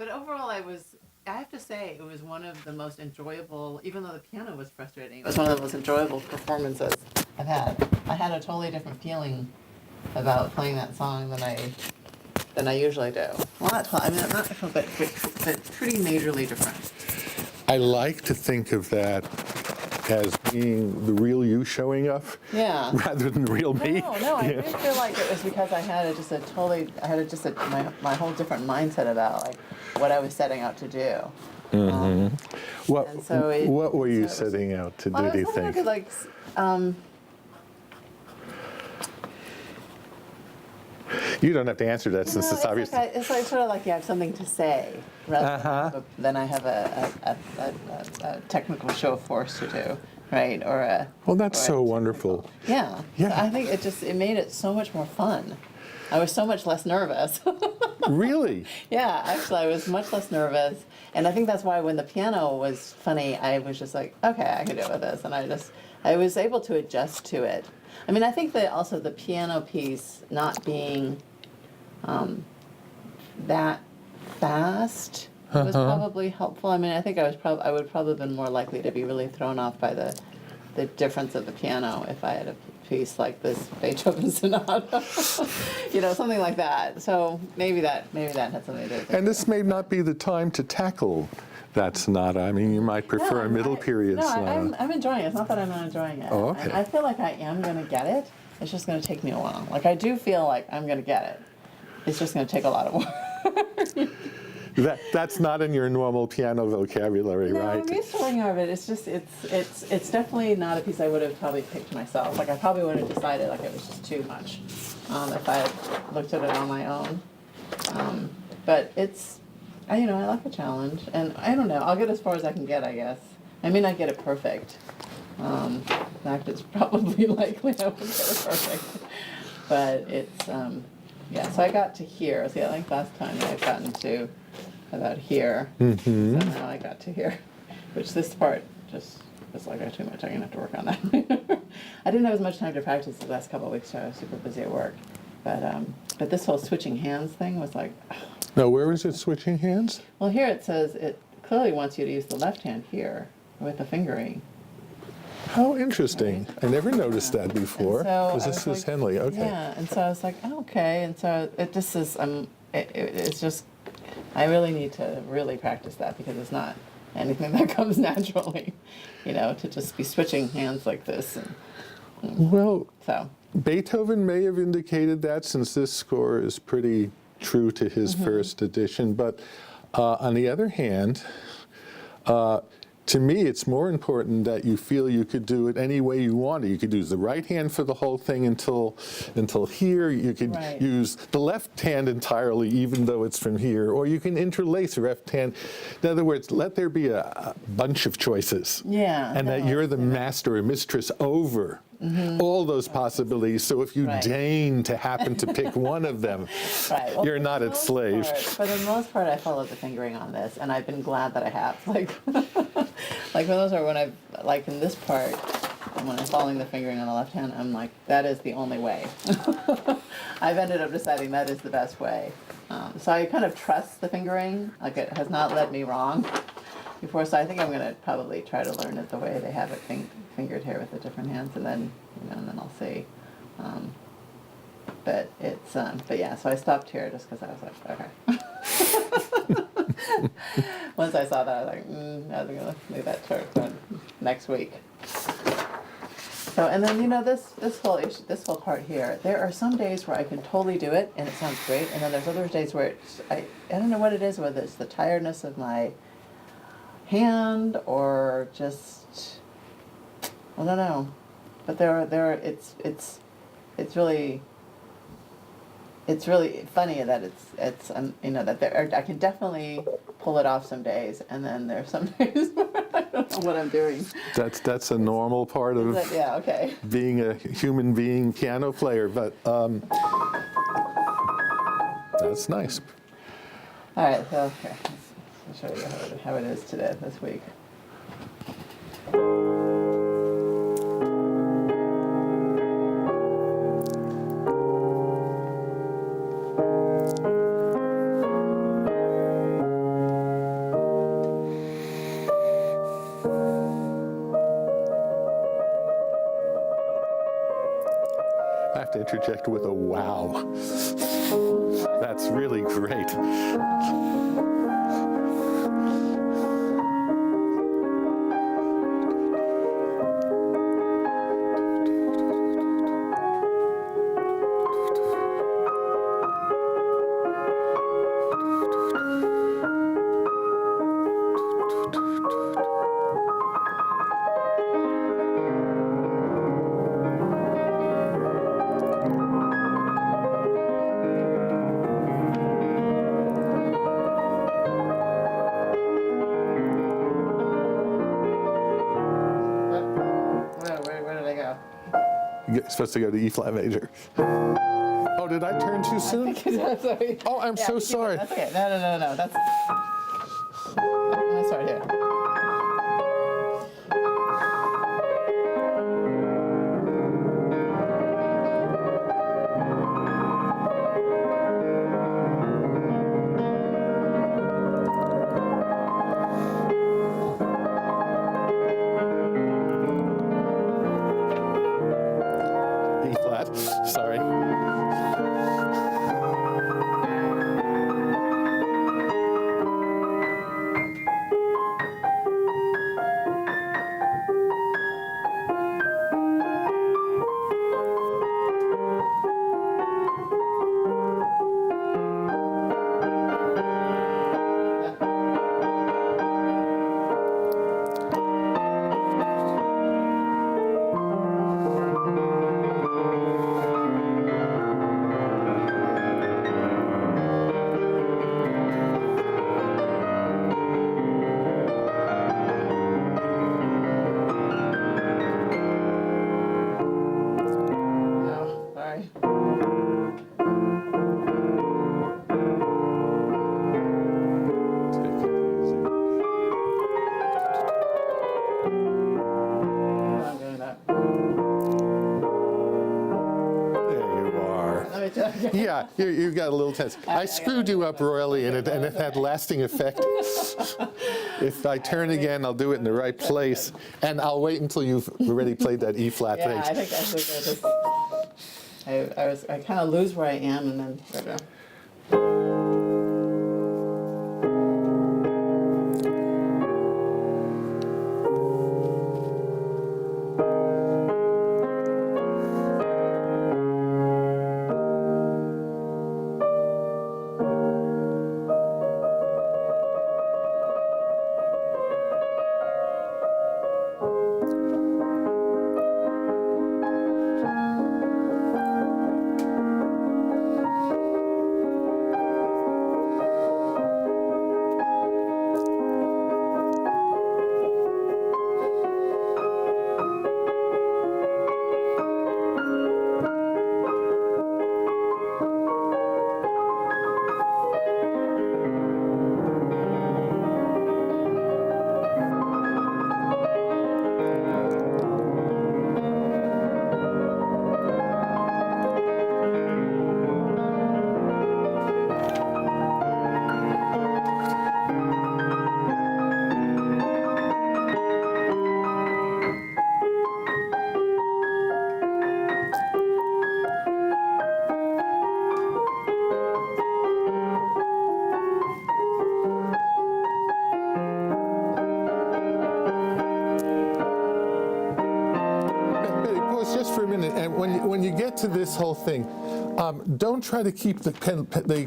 But overall, I have to say, it was one of the most enjoyable, even though the piano was frustrating, it was one of the most enjoyable performances I've had. I had a totally different feeling about playing that song than I usually do. Well, not, I mean, not, but pretty majorly different. I like to think of that as being the real you showing up, Yeah. rather than the real me. No, I didn't feel like it was because I had my whole different mindset about like what I was setting out to do. What, And so what were you so it was- setting out to Well, do, I do you was hoping I think? could like, You don't have to answer that since it's obvious. it's like sort of like you have something to say rather than I have a technical show of force to do, right? Well, that's or a so wonderful. Yeah. Yeah. So I think it made it so much more fun. I was so much less nervous. Really? Yeah, actually, I was much less nervous, and I think that's why when the piano was funny, I was just like, okay, I can deal with this, and I was able to adjust to it. I mean, I think that also the piano piece not being that fast was probably helpful. I mean, I think I would probably have been more likely to be really thrown off by the difference of the piano if I had a piece like this Beethoven sonata, something like that. So maybe that had something to do with it. And this may not be the time to tackle that sonata. I mean, you might prefer a middle period no, sonata. I'm enjoying it. It's not that I'm not enjoying it. Oh, okay. And I feel like I am going to get it. It's just going to take me a while. Like, I do feel like I'm going to get it. It's just going to take a lot of work. That's not in your normal piano vocabulary, No, right? I'm used to learning of it. It's just it's definitely not a piece I would have probably picked myself. Like I probably would have decided like it was just too much if I had looked at it on my own. But I like a challenge, and I don't know. I'll get as far as I can get, I guess. I may not get it perfect. In fact, it's probably likely I won't get it perfect. But it's yeah. So I got to here. See, I think last time I had gotten to about here. Mm-hmm. So now I got to here, which this part just was like, too much. I'm gonna have to work on that. I didn't have as much time to practice the last couple of weeks, so I was super busy at work. But this whole switching hands thing was like. Now, where is it switching hands? Well, here it says it clearly wants you to use the left hand here with the fingering. How interesting. I never noticed that before. Because this is Henley. Okay. Yeah, and so I was like, oh, okay. And so it just is, it's just, I really need to really practice that because it's not anything that comes naturally, to just be switching hands like this. Well, So. Beethoven may have indicated that since this score is pretty true to his first edition. But on the other hand, to me, it's more important that you feel you could do it any way you want. You could use the right hand for the whole thing until here. You could use the left hand entirely, even though it's from here. Or you can interlace the left hand. In other words, let there be a bunch of choices. Yeah. And that you're the master or mistress over all those possibilities. So if you deign to happen to pick one of them, Well, you're not its slave. For the most part, I followed the fingering on this, and I've been glad that I have. Like for those are when I've, like in this part, when I'm following the fingering on the left hand, I'm like, that is the only way. I've ended up deciding that is the best way. So I kind of trust the fingering. Like it has not led me wrong before. So I think I'm going to probably try to learn it the way they have it fingered here with the different hands, and then and then I'll see. But yeah. So I stopped here just because I was like, okay. Once I saw that, I was like, I was gonna leave that to next week. So, and then this whole part here. There are some days where I can totally do it and it sounds great, and then there's other days where I don't know what it is, whether it's the tiredness of my hand or just I don't know, but it's really funny that it's that I can definitely pull it off some days, and then there's some days where I don't know what I'm doing. That's a normal part of being a human being piano player, but that's nice. All right, so here, I'll show you how it is this week. have to interject with a wow. That's really great. Where did I go? You're supposed to go to E flat major. Oh, did I turn too soon? Sorry. Oh, I'm so sorry. That's okay. No. That's. I'm gonna start here. E flat, sorry. No, sorry. Take it easy. I'm doing that. There you are. Let me check. Yeah, you got a little tense. I screwed you up royally, and it had lasting effect. If I turn again, I'll do it in the right place, and I'll wait until you've already played that E flat Yeah, I thing. think I just I kind of lose where I am and then right now. Betty, pause just for a minute. And when you get to this whole thing, don't try to keep the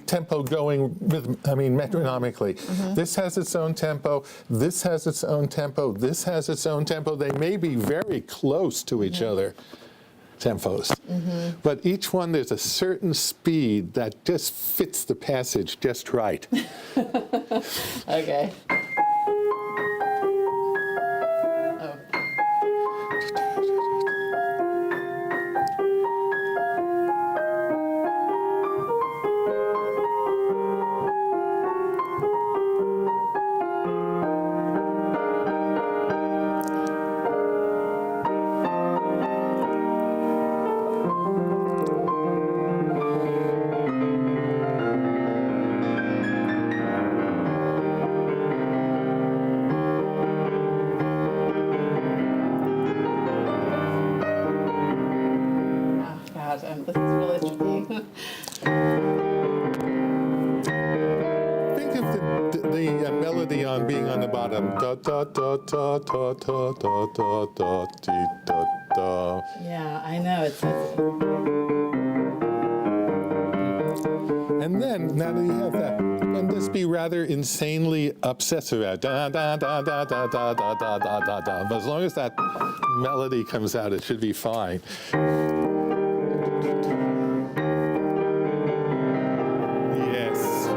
tempo going metronomically. This has its own tempo. This has its own tempo. This has its own tempo. They may be very close to each other, tempos. But each one, there's a certain speed that just fits the passage just right. Okay. Oh. with the melody on being on the bottom. Da da da da da da da da da dee, da da. Yeah, I know. It's And then, now that you have that, you can just be rather insanely obsessive at da da da da da da da da da da da. But as long as that melody comes out, it should be fine. Yes.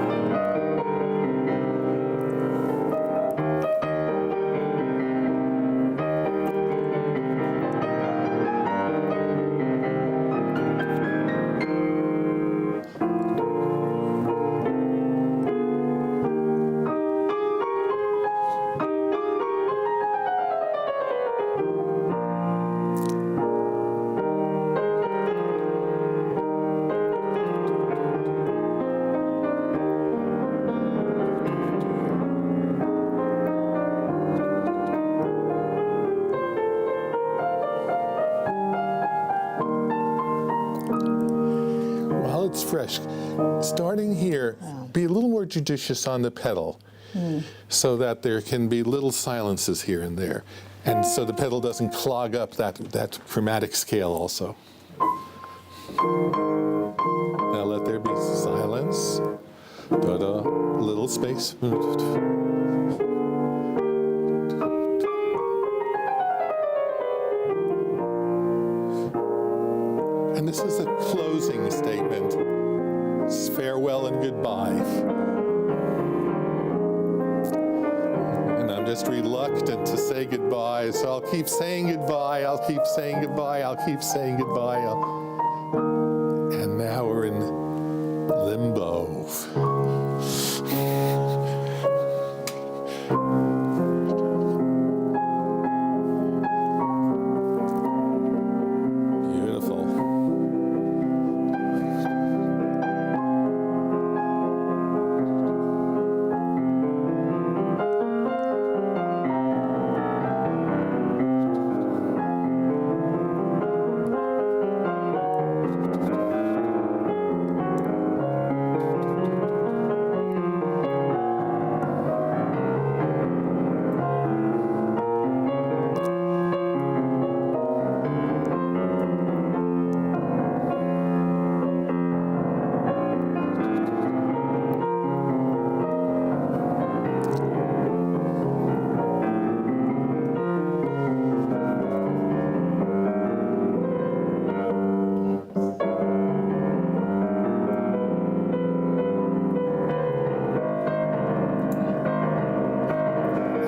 While it's fresh, starting here, be a little more judicious on the pedal so that there can be little silences here and there. And so the pedal doesn't clog up that chromatic scale also. Now let there be silence. Da-da, little space. And this is a closing statement. It's farewell and goodbye. And I'm just reluctant to say goodbye, so I'll keep saying goodbye, I'll keep saying goodbye, I'll keep saying goodbye. And now we're in limbo. Beautiful.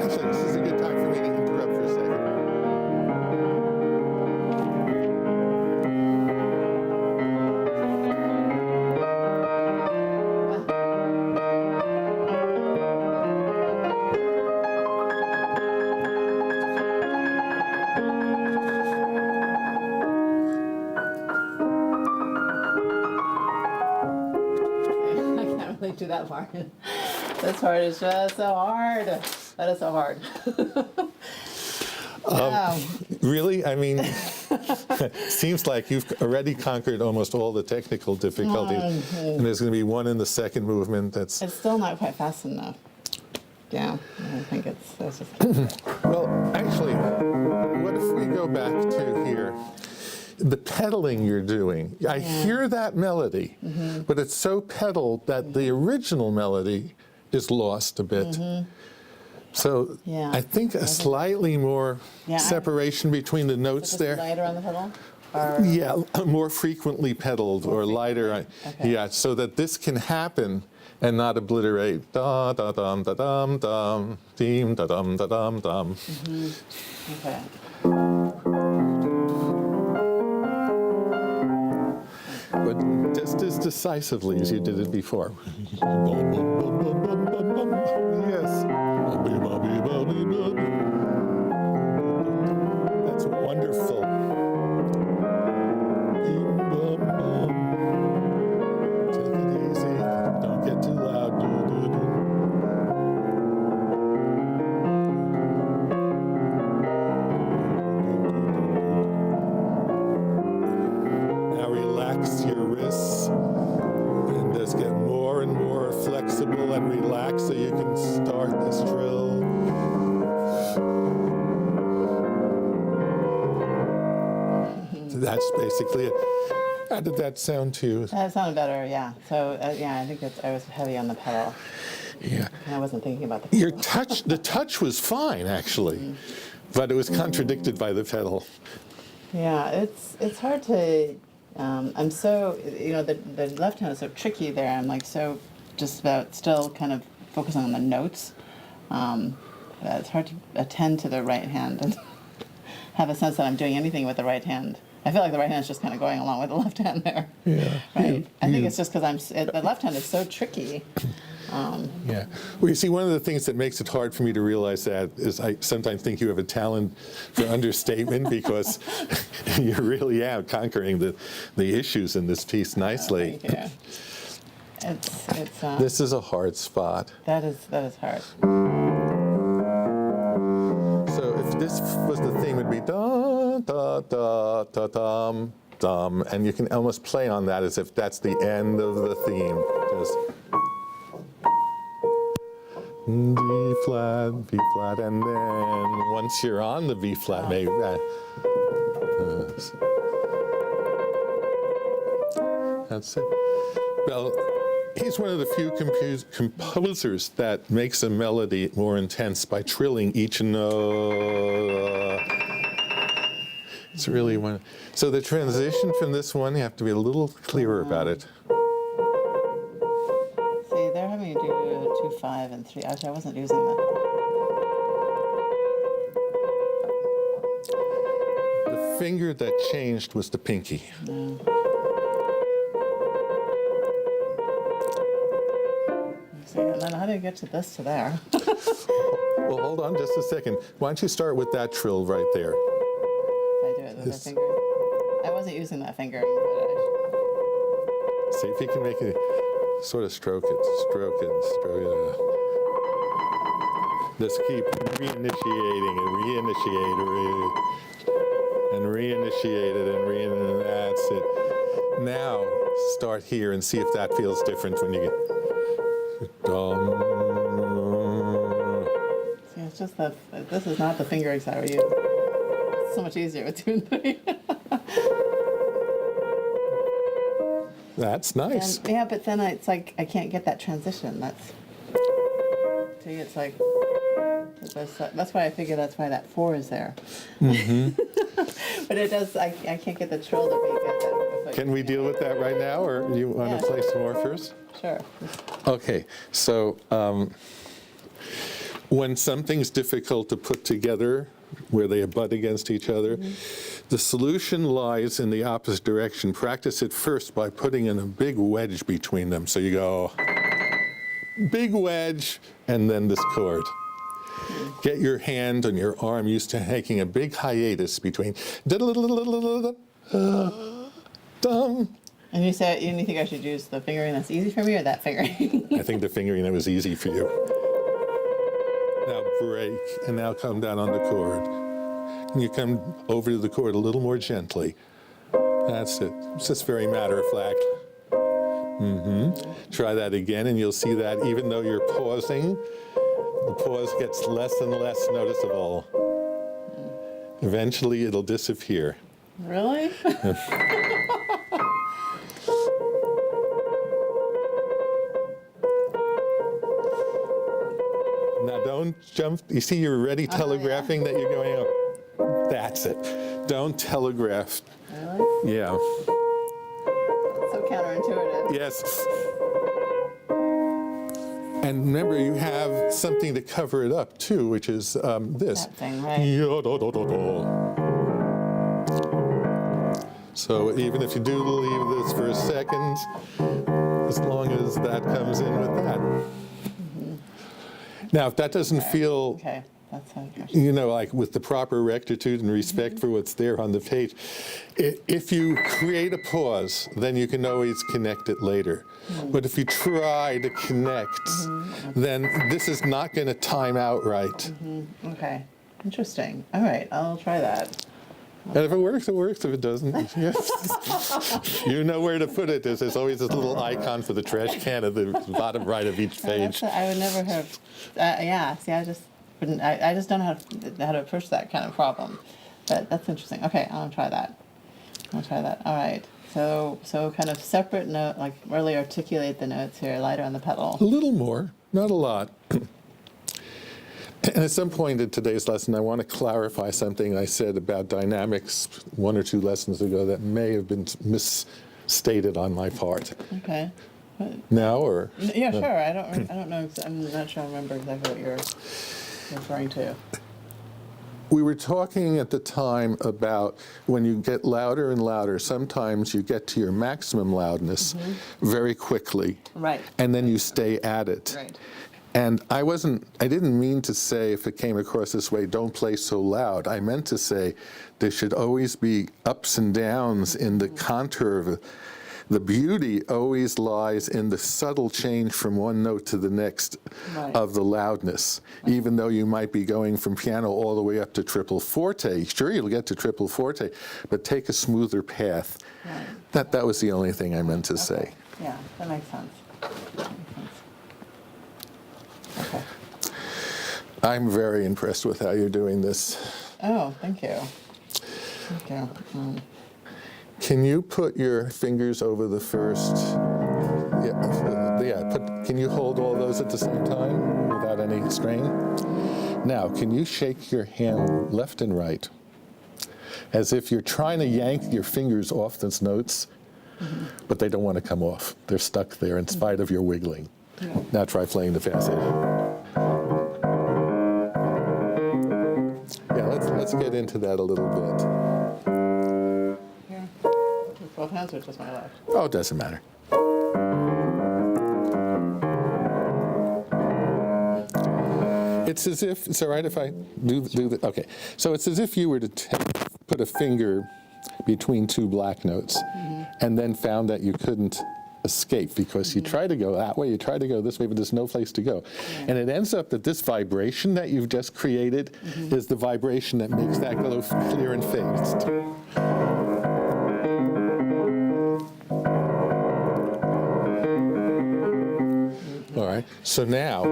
Actually, this is a good time for me to interrupt for a second. I can't really do that part. This part is just so hard. That is so hard. Really? I mean, seems like you've already conquered almost all the technical difficulties. And there's going to be one in the second movement that's... It's still not quite fast enough. Yeah, I think that's just. Well, actually, what if we go back to here? The pedaling you're doing, I hear that melody, but it's so pedaled that the original melody is lost a bit. So I think a slightly more separation between the notes Just there. lighter on the pedal? Or Yeah, more frequently pedaled or lighter. Okay. Yeah, so that this can happen and not obliterate. Da da dum da dum dum, deem da dum da dum dum. okay. But just as decisively as you did it before. Bum, bum, bum, bum, bum, bum, bum. Yes. That's wonderful. Take it easy. Don't get too loud. Now relax your wrists and just get more and more flexible and you can start this drill. That's basically it. How did that sound to you? That sounded better, yeah. So, yeah, I think I was heavy on the pedal. Yeah. And I wasn't thinking about the pedal. Your touch, the touch was fine, actually, but it was contradicted by the pedal. Yeah, it's hard to. I'm so, the left hand is so tricky there. I'm like so just about still kind of focusing on the notes. It's hard to attend to the right hand and have a sense that I'm doing anything with the right hand. I feel like the right hand is just kind of going along with the left hand there. Yeah. Right. I think it's just because the left hand is so tricky. Yeah. Well, you see, one of the things that makes it hard for me to realize that is I sometimes think you have a talent for understatement because you're really out conquering the issues in this piece nicely. Thank you. It's This is a hard spot. that is hard. So if this was the theme, it'd be da da da da dum dum, and you can almost play on that as if that's the end of the theme. Just D flat, B flat, and then once you're on the B flat, maybe. That's it. Well, he's one of the few composers that makes a melody more intense by trilling each note. It's really one. So the transition from this one, you have to be a little clearer about it. See, they're having you do 2, 5, and 3. Actually, I wasn't using that. The finger that changed was the pinky. No. See, and then how do you get to this to there? Well, hold on just a second. Why don't you start with that trill right there? I do it with This- the fingering. I wasn't using that fingering, but See if you can make it, sort of stroke it, stroke it, stroke it. Just keep reinitiating and reinitiate it and that's it. Now start here and see if that feels different when you get. see, it's just that this is not the fingering side where you. It's so much easier with 2 and 3. That's nice. And, yeah, but then it's like I can't get that transition. That's see, it's like that's why I figure that's why that 4 is there. But it does. I can't get the trill to make it. Can we deal with that right now, or do you want Yeah. to play some more first? Sure. Okay, so when something's difficult to put together, where they butt against each other, the solution lies in the opposite direction. Practice it first by putting in a big wedge between them. So you go, big wedge, and then this chord. Get your hand and your arm used to taking a big hiatus between dum. And you said you think I should use the fingering that's easy for me, or that fingering? I think the fingering that was easy for you. Now break, and now come down on the chord. And you come over to the chord a little more gently. That's it. It's just very matter-of-fact. Try that again, and you'll see that even though you're pausing, the pause gets less and less noticeable. Eventually, it'll disappear. Really? Now don't jump. You see, you're already telegraphing that you're going up. That's it. Don't telegraph. Really? Yeah. So counterintuitive. Yes. And remember, you have something to cover it up too, which is this. That thing, right? Yo-do-do-do-do. So even if you do leave this for a second, as long as that comes in with that. Now, if that doesn't feel, Okay, that's how it goes. like with the proper rectitude and respect for what's there on the page, if you create a pause, then you can always connect it later. But if you try to connect, then this is not going to time out right. Okay, interesting. All right, I'll try that. And if it works, it works. If it doesn't, you know where to put it. There's always this little icon for the trash can at the bottom right of each page. I would never have. Yeah. See, I just wouldn't. I just don't know how to approach that kind of problem. But that's interesting. Okay, I'll try that. All right. So kind of separate note, like really articulate the notes here, lighter on the pedal. A little more, not a lot. And at some point in today's lesson, I want to clarify something I said about dynamics 1 or 2 lessons ago that may have been misstated on my part. Okay. Now or? Yeah, sure. I don't know. I'm not sure I remember exactly what you're referring to. We were talking at the time about when you get louder and louder, sometimes you get to your maximum loudness very quickly. Right. And then you stay at it. Right. And I didn't mean to say, if it came across this way, don't play so loud. I meant to say there should always be ups and downs in the contour of it. The beauty always lies in the subtle change from one note to the next of the loudness. Even though you might be going from piano all the way up to triple forte, sure you'll get to triple forte, but take a smoother path. Right. That was the only thing I meant to say. Yeah, that makes sense. Okay. I'm very impressed with how you're doing this. Oh, thank you. Thank you. Can you put your fingers over the first? Can you hold all those at the same time without any strain? Now, can you shake your hand left and right as if you're trying to yank your fingers off those notes, but they don't want to come off. They're stuck there in spite of your wiggling. Now try playing the fast Yeah, let's get into that a little bit. Here. With both hands or just my left? Oh, it doesn't matter. It's as if, it's all right if I do the, okay. So it's as if you were to put a finger between 2 black notes and then found that you couldn't escape because you try to go that way, you try to go this way, but there's no place to go. And it ends up that this vibration that you've just created is the vibration that makes that go clear and fast. All right, so now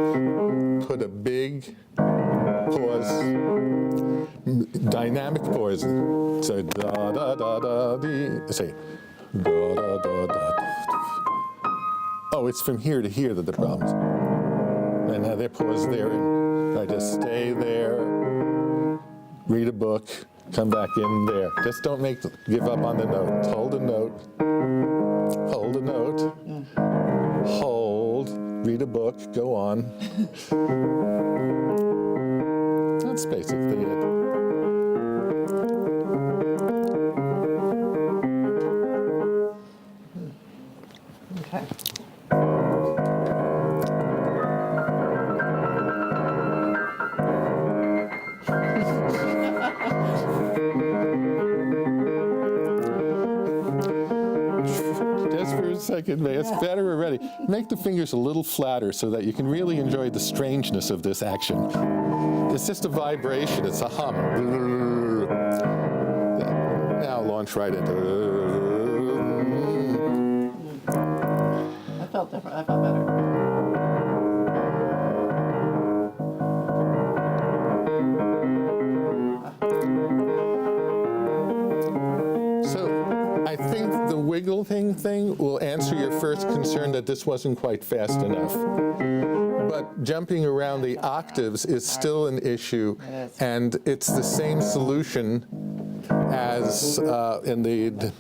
put a big pause, dynamic pause. So da da da da dee. Say da da da da. Oh, it's from here to here that the problems. And now they pause there, and I just stay there, read a book, come back in there. Just don't give up on the note. Hold a note. Hold a note. Hold. Read a book. Go on. That's basically it. Okay. Just for a second, it's better already. Make the fingers a little flatter so that you can really enjoy the strangeness of this action. It's just a vibration, it's a hum. Now launch right into. That felt different. That felt better. I think the wiggle thing will answer your first concern that this wasn't quite fast enough. But jumping around the octaves is still an issue, and it's the same solution as in the.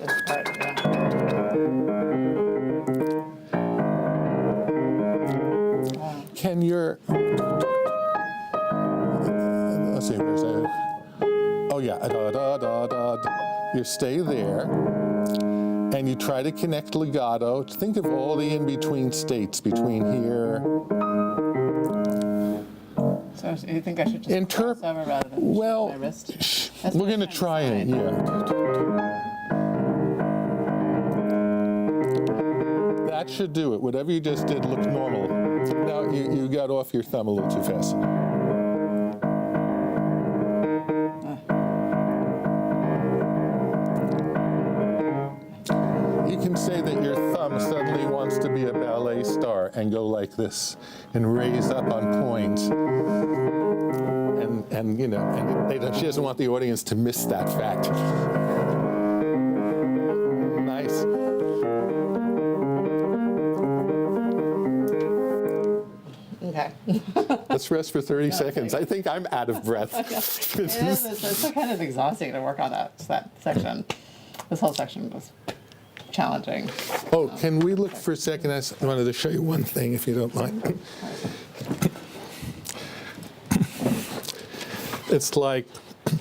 Can your. Let's see, where's that? Oh, yeah. Da, da, da, da. You stay there. And you try to connect legato. Think of all the in-between states between here. So you think I should just cross over rather than my wrist? We're going to try it, That should do it. Whatever you just did looked normal. Now you got off your thumb a little too fast. and go like this and raise up on point. And you know, and she doesn't want the audience to miss that fact. Nice. Okay. Let's rest for 30 seconds. I think I'm out of breath. It's kind of exhausting to work on that section. This whole section was challenging. Oh, can we look for a second? I wanted to show you one thing, if you don't mind. It's like,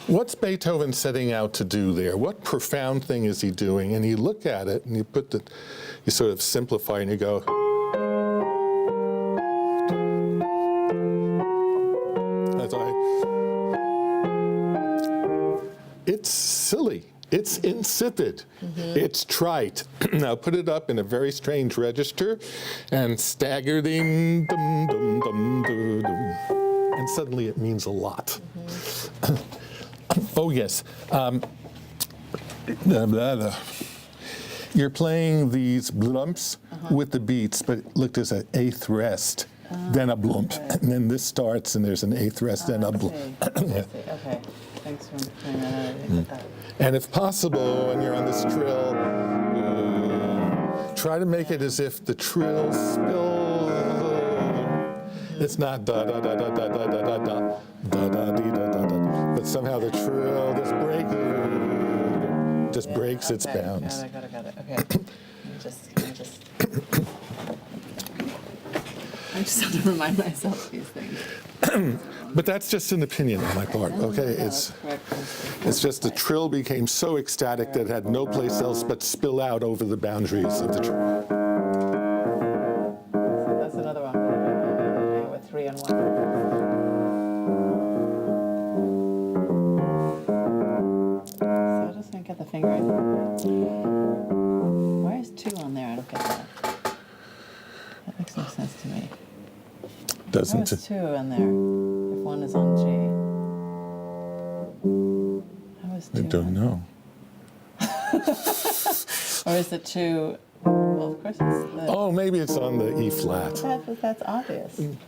what's Beethoven setting out to do there? What profound thing is he doing? And you look at it, and you sort of simplify, and you go, it's silly. It's insipid. It's trite. Now put it up in a very strange register and stagger ding dum dum dum dum dum. And suddenly it means a lot. Oh yes. You're playing these blumps with the beats, but look, there's an eighth rest, then a blump, and then this starts and there's an eighth rest, then a blump. Yeah. Okay. Thanks for pointing that out. I didn't get that. And if possible, when you're on this trill, try to make it as if the trill spills. It's not da da da da da da da da da da da dee da da da, but somehow the trill just breaks its bounds. Got it. Okay. Let me just I just have to remind myself these things. But that's just an opinion on my part, okay? It's just the trill became so ecstatic that it had no place else but spill out over the boundaries of the trill. So that's another one with 3 and 1. So I'm just going to get the finger in. Why is 2 on there? I don't get that. That makes no sense to me. Doesn't How is it? 2 in there if 1 is on G? How is 2? I don't know. Or is it 2? Well, of course it's the. Oh, maybe it's on the E flat. That's obvious. And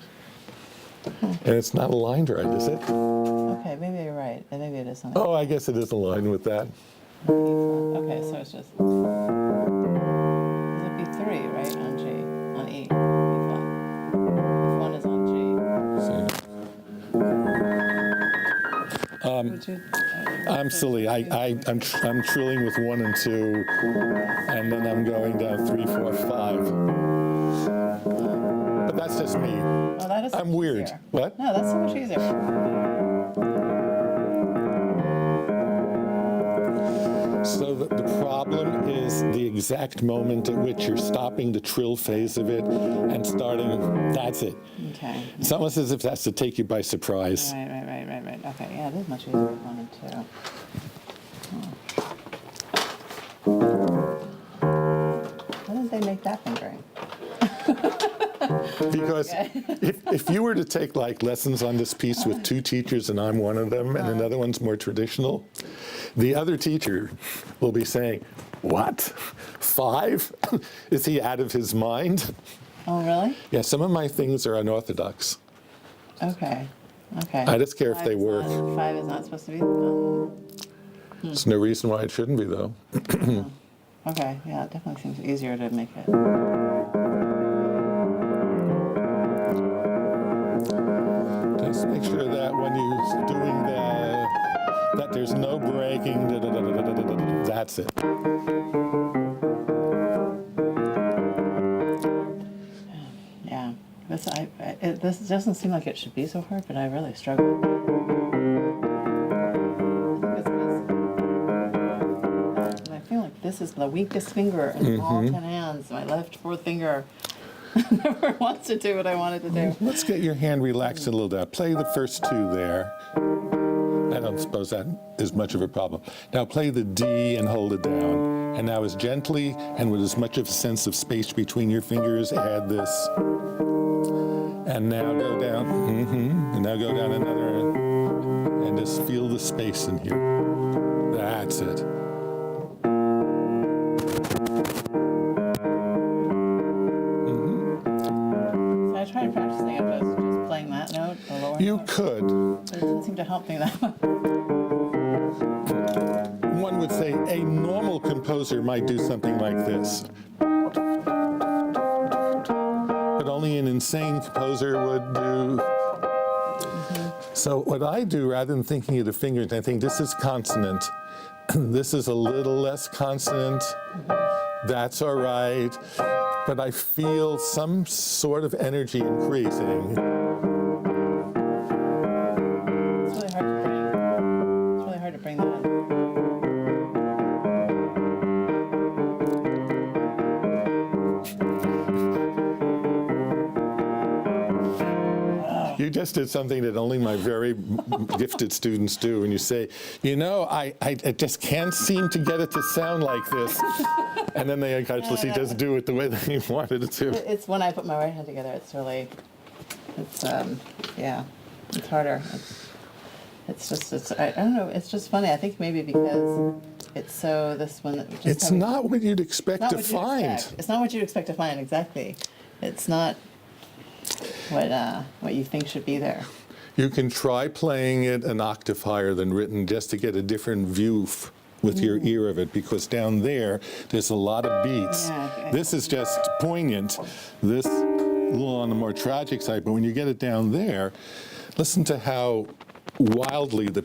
it's not aligned right, is it? Okay, maybe you're right. And maybe it is on the Oh, I guess it is aligned with that. E flat. Okay, so it's just. It'd be 3, right? On G. On E. E flat. If 1 is on G. Would you, I'm silly. I'm trilling with 1 and 2, and then I'm going down 3, 4, 5. But that's just me. Oh, that is so I'm much weird. easier. What? No, that's so much easier. So the problem is the exact moment at which you're stopping the trill phase of it and starting. That's it. Okay. It's almost as if that's to take you by surprise. Right. Okay, yeah, it is much easier with 1 and 2. Why didn't they make that fingering? Because if you were to take like lessons on this piece with 2 teachers and I'm one of them and another one's more traditional, the other teacher will be saying, "What? 5? Is he out of his mind?" Oh, really? Yeah, some of my things are unorthodox. Okay. I just care if they work. 5 is not supposed to be. There's no reason why it shouldn't be, though. Okay, yeah, it definitely seems easier to make it. Just make sure that when you're doing that there's no breaking. That's it. Yeah, this doesn't seem like it should be so hard, but I really struggle. I feel like this is the weakest finger in all 10 hands. My left forefinger never wants to do what I wanted to do. Let's get your hand relaxed a little bit. Play the first 2 there. I don't suppose that is much of a problem. Now play the D and hold it down. And now as gently and with as much of a sense of space between your fingers, add this. And now go down. And now go down another. And just feel the space in here. That's it. the lower You note. could. But it doesn't seem to help me that much. One would say a normal composer might do something like this. But only an insane composer would do. So what I do, rather than thinking of the fingers, I think this is consonant. This is a little less consonant. That's all right. But I feel some sort of energy increasing. It's really hard to bring. It's really hard to bring that in. You just did something that only my very gifted students do, and you say, you know, I just can't seem to get it to sound like this. And then they unconsciously just do it the way that you wanted it to. It's when I put my right hand together, it's really, yeah, it's harder. I don't know, it's just funny. I think maybe because it's so, this one. It's not what you'd expect to find. It's not what you'd expect to find, exactly. It's not what you think should be there. You can try playing it an octave higher than written just to get a different view with your ear of it, because down there's a lot of beats. Yeah, This is just poignant. This a little on the more tragic side, but when you get it down there, listen to how wildly the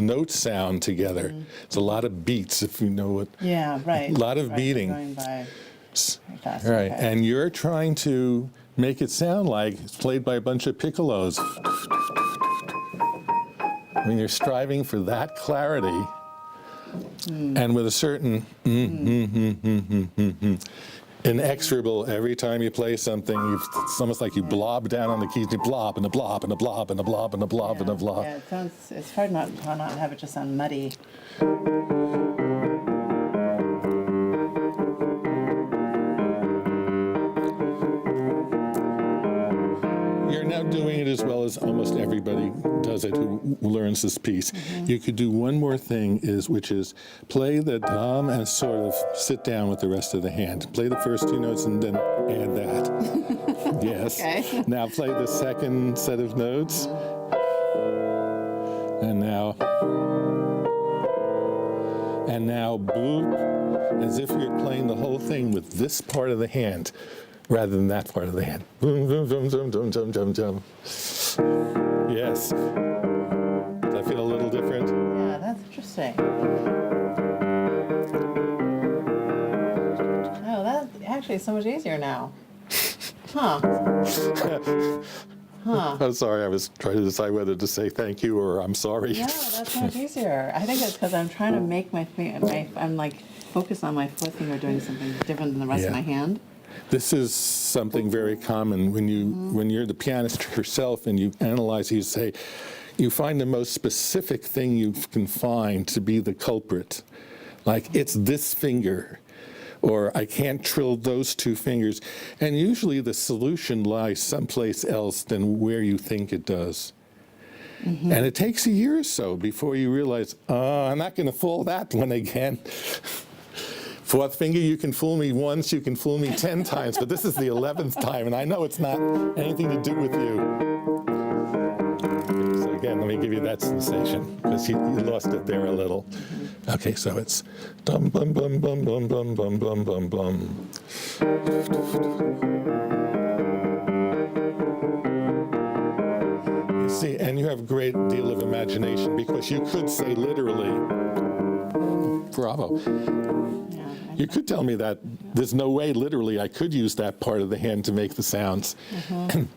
notes sound together. It's a lot of beats, if you know what. Yeah, right. A lot of right, beating. Going by very fast. Right, Okay. and you're trying to make it sound like it's played by a bunch of piccolos. When you're striving for that clarity, and with a certain inexorable, every time you play something, it's almost like you blob down on the keys, and you blob and a blob and a blob and a blob and a blob and a blob. Yeah, it's hard not to have it just sound muddy. You're now doing it as well as almost everybody does it who learns this piece. You could do one more thing, which is play the dom and sort of sit down with the rest of the hand. Play the first two notes and then add that. Yes. Okay. Now play the second set of notes. And now boop, as if you're playing the whole thing with this part of the hand, rather than that part of the hand. Boom, boom, boom, boom, boom, boom, boom, boom. Yes. Does that feel a little different? Yeah, that's interesting. Oh, that actually is so much easier now. Huh. I'm sorry, I was trying to decide whether to say thank you or I'm sorry. Yeah, that's so much easier. I think it's because I'm trying to make I'm like focused on my fourth finger doing something different than the rest of Yeah. my hand. This is something very common when you're the pianist yourself and you analyze, you say, you find the most specific thing you can find to be the culprit. Like, it's this finger, or I can't trill those two fingers. And usually the solution lies someplace else than where you think it does. And it takes a year or so before you realize, I'm not going to fool that one again. Fourth finger, you can fool me once, you can fool me 10 times, but this is the 11th time, and I know it's not anything to do with you. Okay, so again, let me give you that sensation, because you lost it there a little. Okay, so it's dum bum bum bum bum bum bum bum bum bum. You see, and you have a great deal of imagination, because you could say literally, bravo. You could tell me that there's no way, literally, I could use that part of the hand to make the sounds.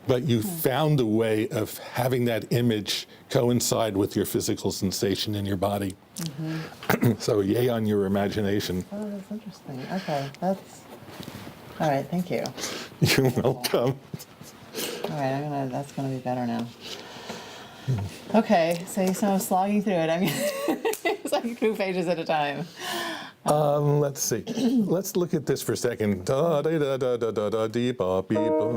But you found a way of having that image coincide with your physical sensation in your body. So yay on your imagination. Oh, that's interesting. Okay, all right, thank you. You're welcome. All right, that's gonna be better now. Okay, so I'm slogging through it. I mean, it's like 2 pages at a time. Let's see. Let's look at this for a second. Da da da da da da da dee ba bee ba.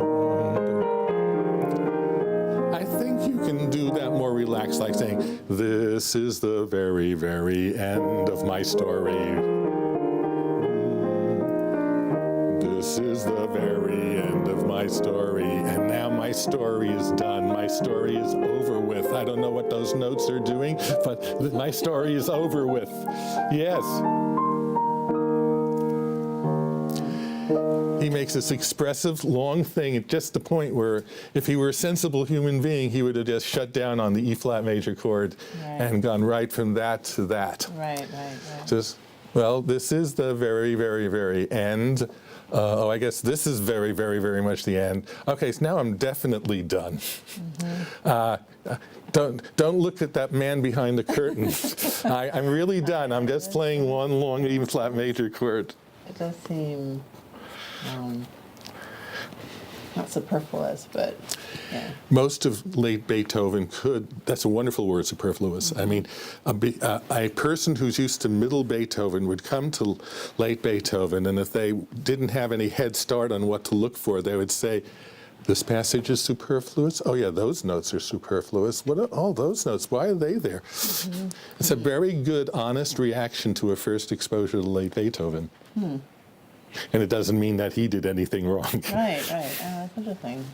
I think you can do that more relaxed, like saying, "This is the very, very end of my story." this is the very end of my story, and now my story is done. My story is over with. I don't know what those notes are doing, but my story is over with. Yes. He makes this expressive, long thing at just the point where if he were a sensible human being, he would have just shut down on the E-flat major chord and gone right from that to that. Right. Just, well, this is the very, very, very end. Oh, I guess this is very, very, very much the end. Okay, so now I'm definitely done. Don't look at that man behind the curtain. I'm really done. I'm just playing one long E-flat major chord. It does seem not superfluous, but yeah. Most of late Beethoven that's a wonderful word, superfluous. I mean, a person who's used to middle Beethoven would come to late Beethoven, and if they didn't have any head start on what to look for, they would say, this passage is superfluous? Oh yeah, those notes are superfluous. What are all those notes? Why are they there? It's a very good, honest reaction to a first exposure to late Beethoven. And it doesn't mean that he did anything wrong. Right. That's interesting.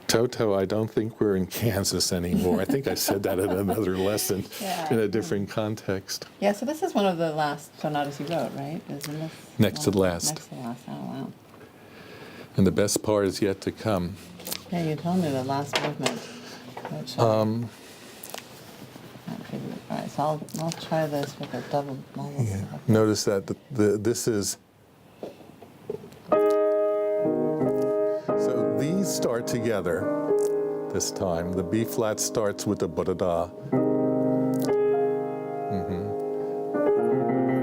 Toto, I don't think we're in Kansas anymore. I think I said that in another lesson in a different context. Yeah, so this is one of the last sonatas you wrote, right? Isn't this Next to the last. Next to the last, oh wow. And the best part is yet to come. Yeah, you told me the last movement. Which, all right, so I'll try this with a double. Yeah. Notice that this is. So these start together this time. The B flat starts with the ba-da-da.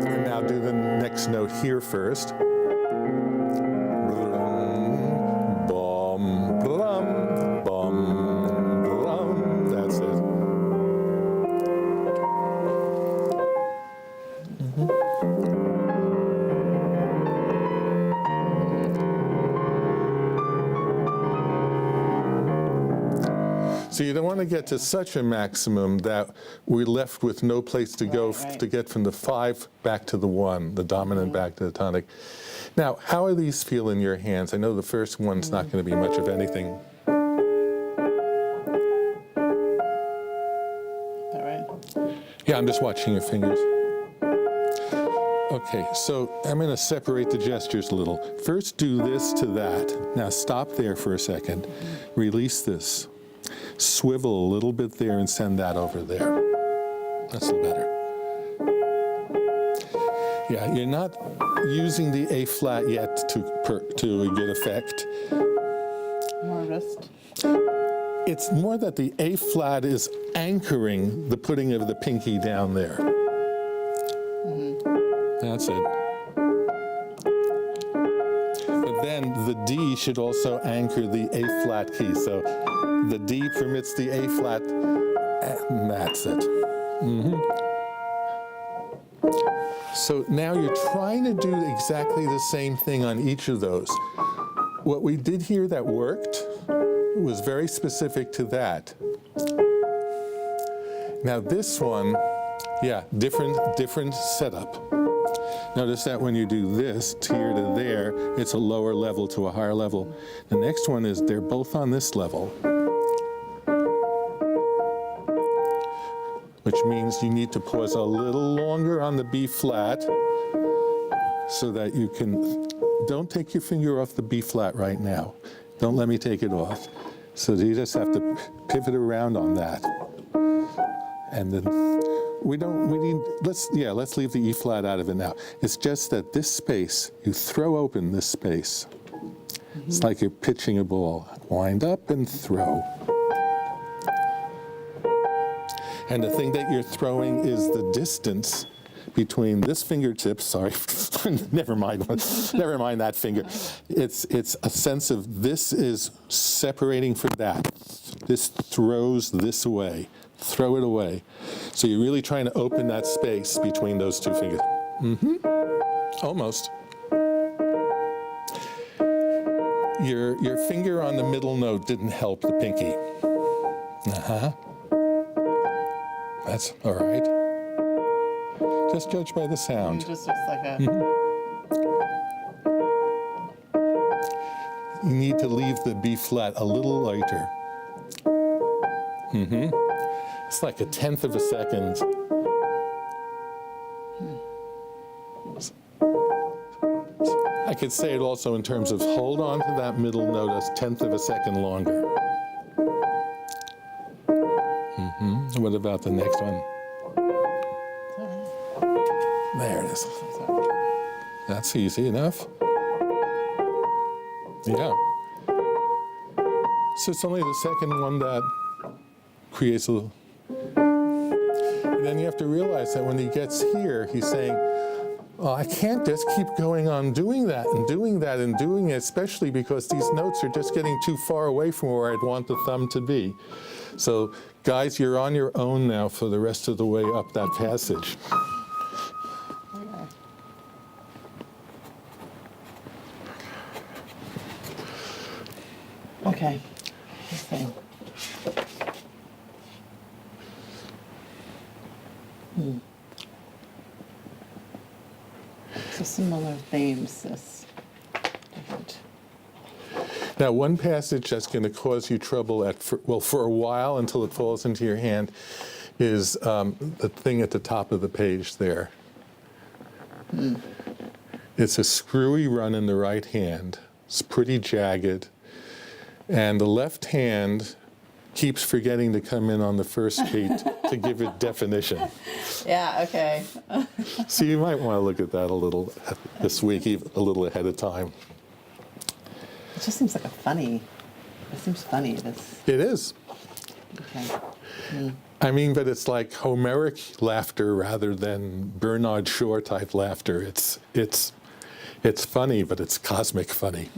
And now do the next note here first. Bum, bum, bum, bum. That's it. So you don't want to get to such a maximum that we're left with no place to go to get from the 5 back to the 1, the dominant back to the tonic. Now, how do these feel in your hands? I know the first one's not going to be much of anything. All right. Yeah, I'm just watching your fingers. Okay, so I'm going to separate the gestures a little. First, do this to that. Now, stop there for a second. Release this. Swivel a little bit there and send that over there. That's a little better. Yeah, you're not using the A flat yet to get effect. More wrist. It's more that the A flat is anchoring the putting of the pinky down there. That's it. But then the D should also anchor the A flat key. So the D permits the A flat, and that's it. So now you're trying to do exactly the same thing on each of those. What we did here that worked was very specific to that. Now this one, yeah, different setup. Notice that when you do this, here to there, it's a lower level to a higher level. The next one is they're both on this level, which means you need to pause a little longer on the B flat so that you can, don't take your finger off the B flat right now. Don't let me take it off. So you just have to pivot around on that. And then let's leave the E flat out of it now. It's just that this space, you throw open this space. It's like you're pitching a ball. Wind up and throw. And the thing that you're throwing is the distance between this fingertip, sorry, never mind that finger. It's a sense of this is separating from that. This throws this away. Throw it away. So you're really trying to open that space between those two fingers. Almost. Your finger on the middle note didn't help the pinky. That's all right. Just judge by the sound. Just like a... you need to leave the B flat a little lighter. It's like a tenth of a second. I could say it also in terms of hold on to that middle note a tenth of a second longer. What about the next one? There it is. That's easy enough. Yeah. So it's only the second one that creates a little. And then you have to realize that when he gets here, he's saying, well, I can't just keep going on doing that and doing that and doing it, especially because these notes are just getting too far away from where I'd want the thumb to be. So, guys, you're on your own now for the rest of the way up that passage. Okay. Let's see. So similar themes, this different. Now, one passage that's going to cause you trouble for a while until it falls into your hand is the thing at the top of the page there. It's a screwy run in the right hand. It's pretty jagged. And the left hand keeps forgetting to come in on the first beat to give it definition. Yeah, okay. So you might want to look at that a little this week, a little ahead of time. It just seems like it seems funny, this. It is. Okay. I mean, but it's like Homeric laughter rather than Bernard Shaw type laughter. It's funny, but it's cosmic funny.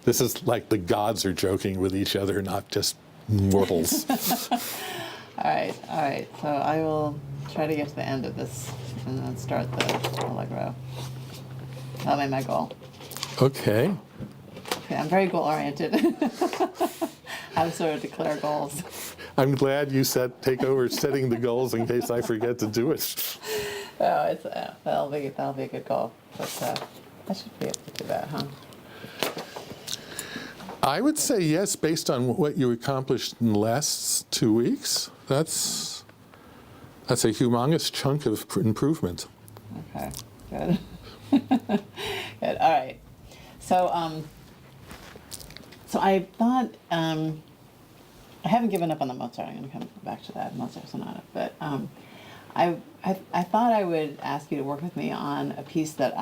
This is like the gods are joking with each other, not just mortals. All right. So I will try to get to the end of this and then start the allegro. That'll be my goal. Okay. Okay, I'm very goal-oriented. I sort of declare goals. I'm glad you take over setting the goals in case I forget to do it. Oh, it's that'll be a good goal. But I should be able to do that, huh? I would say yes, based on what you accomplished in the last 2 weeks. That's a humongous chunk of improvement. Okay, good. Good. All right. So, so I thought I haven't given up on the Mozart. I'm going to come back to that Mozart sonata, but I thought I would ask you to work with me on a piece that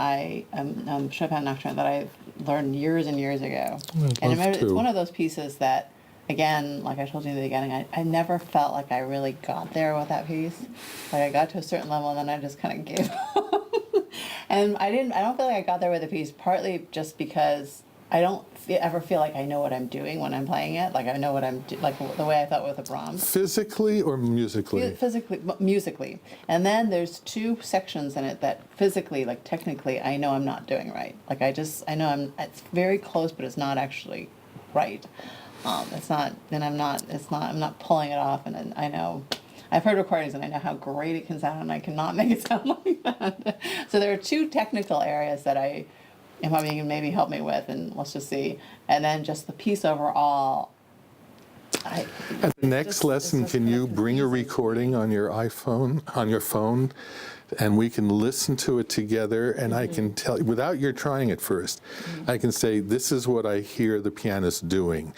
Chopin Nocturne that I learned years and years ago. And remember, it's one of those pieces that, again, like I told you in the beginning, I never felt like I really got there with that piece. Like I got to a certain level and then I just kind of gave up. And I don't feel like I got there with the piece, partly just because I don't ever feel like I know what I'm doing when I'm playing it. Like I know what I'm like the way I thought with the Brahms. Physically or musically? Physically, musically. And then there's two sections in it that physically, like technically, I know I'm not doing right. Like I know it's very close, but it's not actually right. It's not, and I'm not pulling it off. And I know, I've heard recordings and I know how great it can sound and I cannot make it sound like that. So there are two technical areas that if you can maybe help me with, and let's just see. And then just the piece overall. At the next lesson, can you bring a recording on your iPhone, on your phone, and we can listen to it together, and I can tell, without your trying it first, I can say, this is what I hear the pianist doing.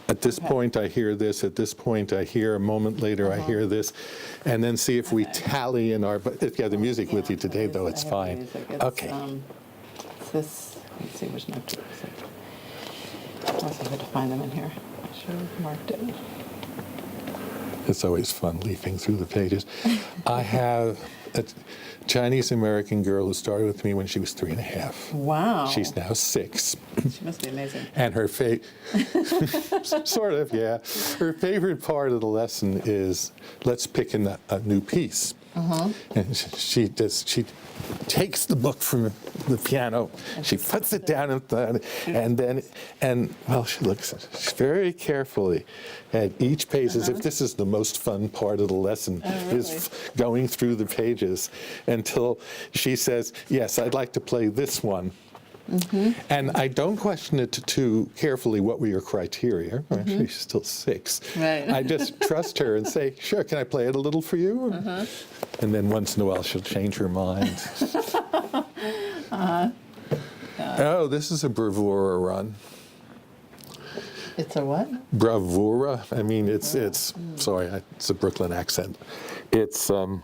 At this point, I hear this. At this point, I hear. A moment later, I hear this. And then see if we tally in our, but if you have the music with you today, though, it's fine. Okay. Let's see which note to use. I also had to find them in here. I should have marked it. It's always fun leafing through the pages. I have a Chinese-American girl who started with me when she was 3.5. Wow. She's now 6. She must be amazing. And her sort of, yeah. Her favorite part of the lesson is, let's pick a new piece. And she takes the book from the piano, she puts it down, and she looks very carefully at each page, as if this is the most fun part of the lesson, is going through the pages, until she says, yes, I'd like to play this one. And I don't question it too carefully, what were your criteria? Actually, she's still 6. Right. I just trust her and say, sure, can I play it a little for you? And then once in a while, she'll change her mind. Oh, this is a bravura run. It's a what? Bravura. I mean, it's sorry, it's a Brooklyn accent. It's the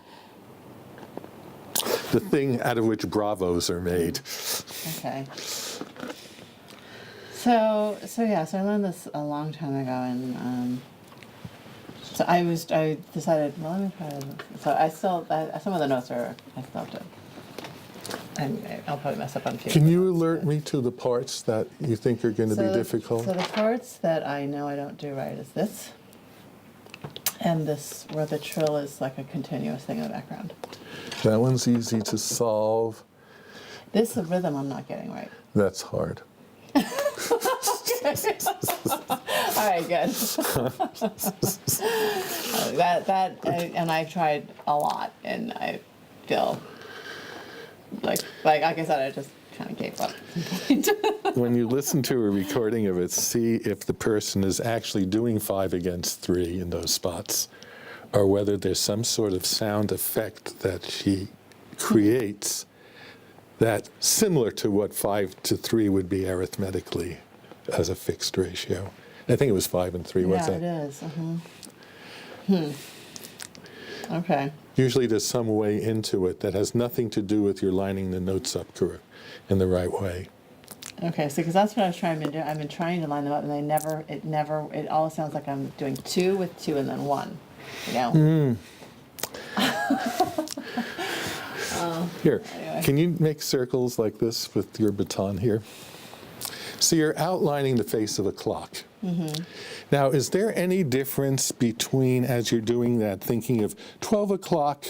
thing out of which bravos are made. Okay. So I learned this a long time ago, and so I decided, well, let me try this. So some of the notes I still have to. I'll probably mess up on a few. Can you alert me to the parts that you think are going to be difficult? So the parts that I know I don't do right is this, and this where the trill is like a continuous thing in the background. That one's easy to solve. This rhythm I'm not getting right. That's hard. All right, good. And I've tried a lot, and I feel like I said, I just kind of gave up. When you listen to a recording of it, see if the person is actually doing 5 against 3 in those spots, or whether there's some sort of sound effect that she creates that similar to what 5 to 3 would be arithmetically as a fixed ratio. I think it was 5 and 3, wasn't it? Yeah, it is. Okay. Usually there's some way into it that has nothing to do with your lining the notes up in the right way. Okay, so because that's what I was trying to do. I've been trying to line them up, and it all sounds like I'm doing 2 with 2 and then 1. You know? Here, Anyway. can you make circles like this with your baton here? So you're outlining the face of a clock. Now, is there any difference between, as you're doing that, thinking of 12 o'clock,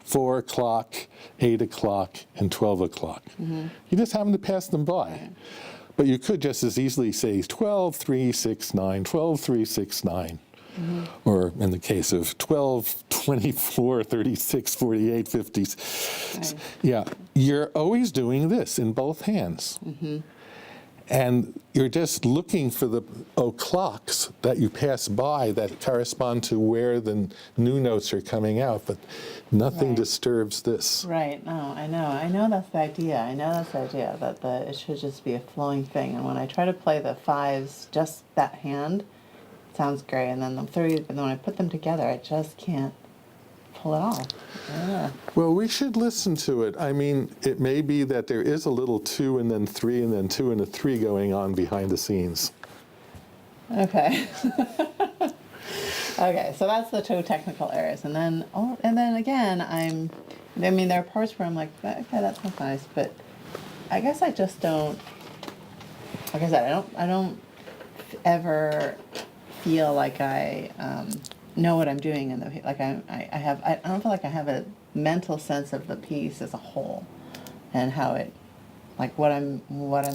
4 o'clock, 8 o'clock, and 12 o'clock? You just happen to pass them by. Right. But you could just as easily say 12, 3, 6, 9, 12, 3, 6, 9. Or in the case of 12, 24, 36, 48, 50. Right. Yeah, you're always doing this in both hands. And you're just looking for the o'clocks that you pass by that correspond to where the new notes are coming out, but nothing Right. disturbs this. Right. No, I know that's the idea. That it should just be a flowing thing. And when I try to play the 5s, just that hand, it sounds great. And then the 3s, but then when I put them together, I just can't pull it off. Yeah. Well, we should listen to it. I mean, it may be that there is a little 2 and then 3 and then 2 and a 3 going on behind the scenes. Okay. Okay, so that's the 2 technical areas, and then again, there are parts where I'm like, okay, that sounds nice, but I guess I just don't. Like I said, I don't ever feel like I know what I'm doing in the like I don't feel like I have a mental sense of the piece as a whole, and how it, like what I'm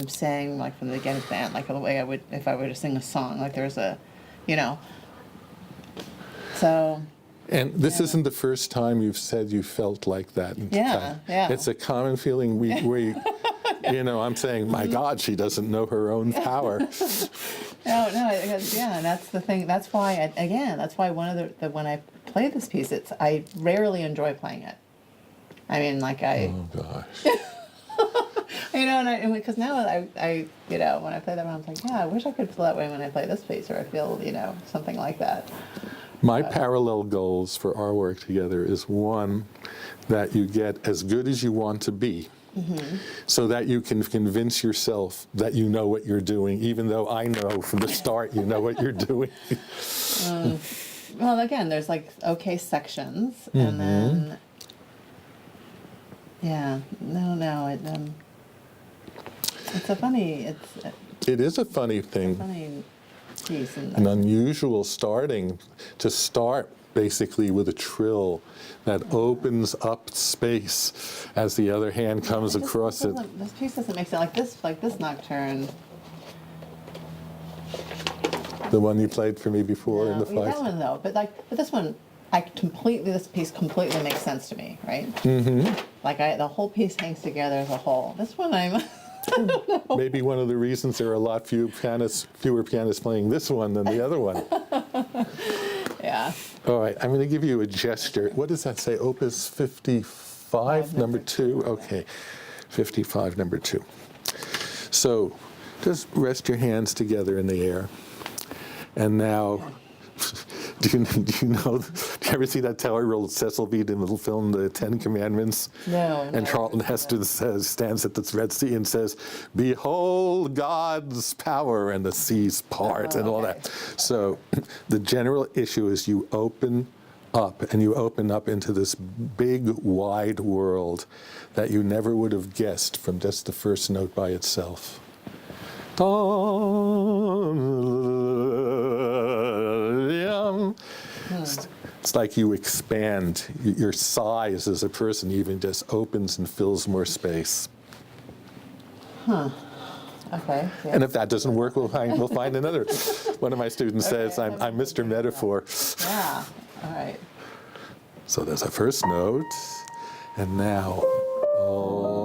saying, like from the beginning to the end, like the way I would if I were to sing a song, like there's a, you know. So. And this isn't the first time you've said you felt like that. Yeah. It's a common feeling. We I'm saying, my God, she doesn't know her own power. No, and that's the thing. That's why, one of the when I play this piece, I rarely enjoy playing it. I mean, like Oh, gosh. and because now I when I play that one, I'm like, yeah, I wish I could feel that way when I play this piece, or I feel, something like that. My parallel goals for our work together is, one, that you get as good as you want to be, so that you can convince yourself that you know what you're doing, even though I know from the start you know what you're doing. Well, again, there's like okay sections, and then It is a funny thing. funny piece, and An unusual starting to start basically with a trill that opens up space as the other hand comes across it. This piece doesn't make sense. Like this nocturne. The one you played for me before in the Yeah, that five. one though, but this one, this piece completely makes sense to me, right? Like the whole piece hangs together as a whole. This one, Maybe one of the reasons there are a lot fewer pianists playing this one than the other one. Yeah. All right, I'm going to give you a gesture. What does that say? Opus 55, number 2? Okay, 55, number 2. So just rest your hands together in the air. And now, do you ever see that tower-rolled Cecil B. DeMille film, The Ten Commandments? No. And Charlton Heston stands at the Red Sea and says, "Behold God's power," and the seas part and all that. So the general issue is you open up, and you open up into this big, wide world that you never would have guessed from just the first note by itself. It's like you expand. Your size as a person even just opens and fills more space. Huh. Okay. Yeah. And if that doesn't work, we'll find another. One of my students says, I'm Mr. Metaphor. Yeah. All right. So there's a first note, and now open.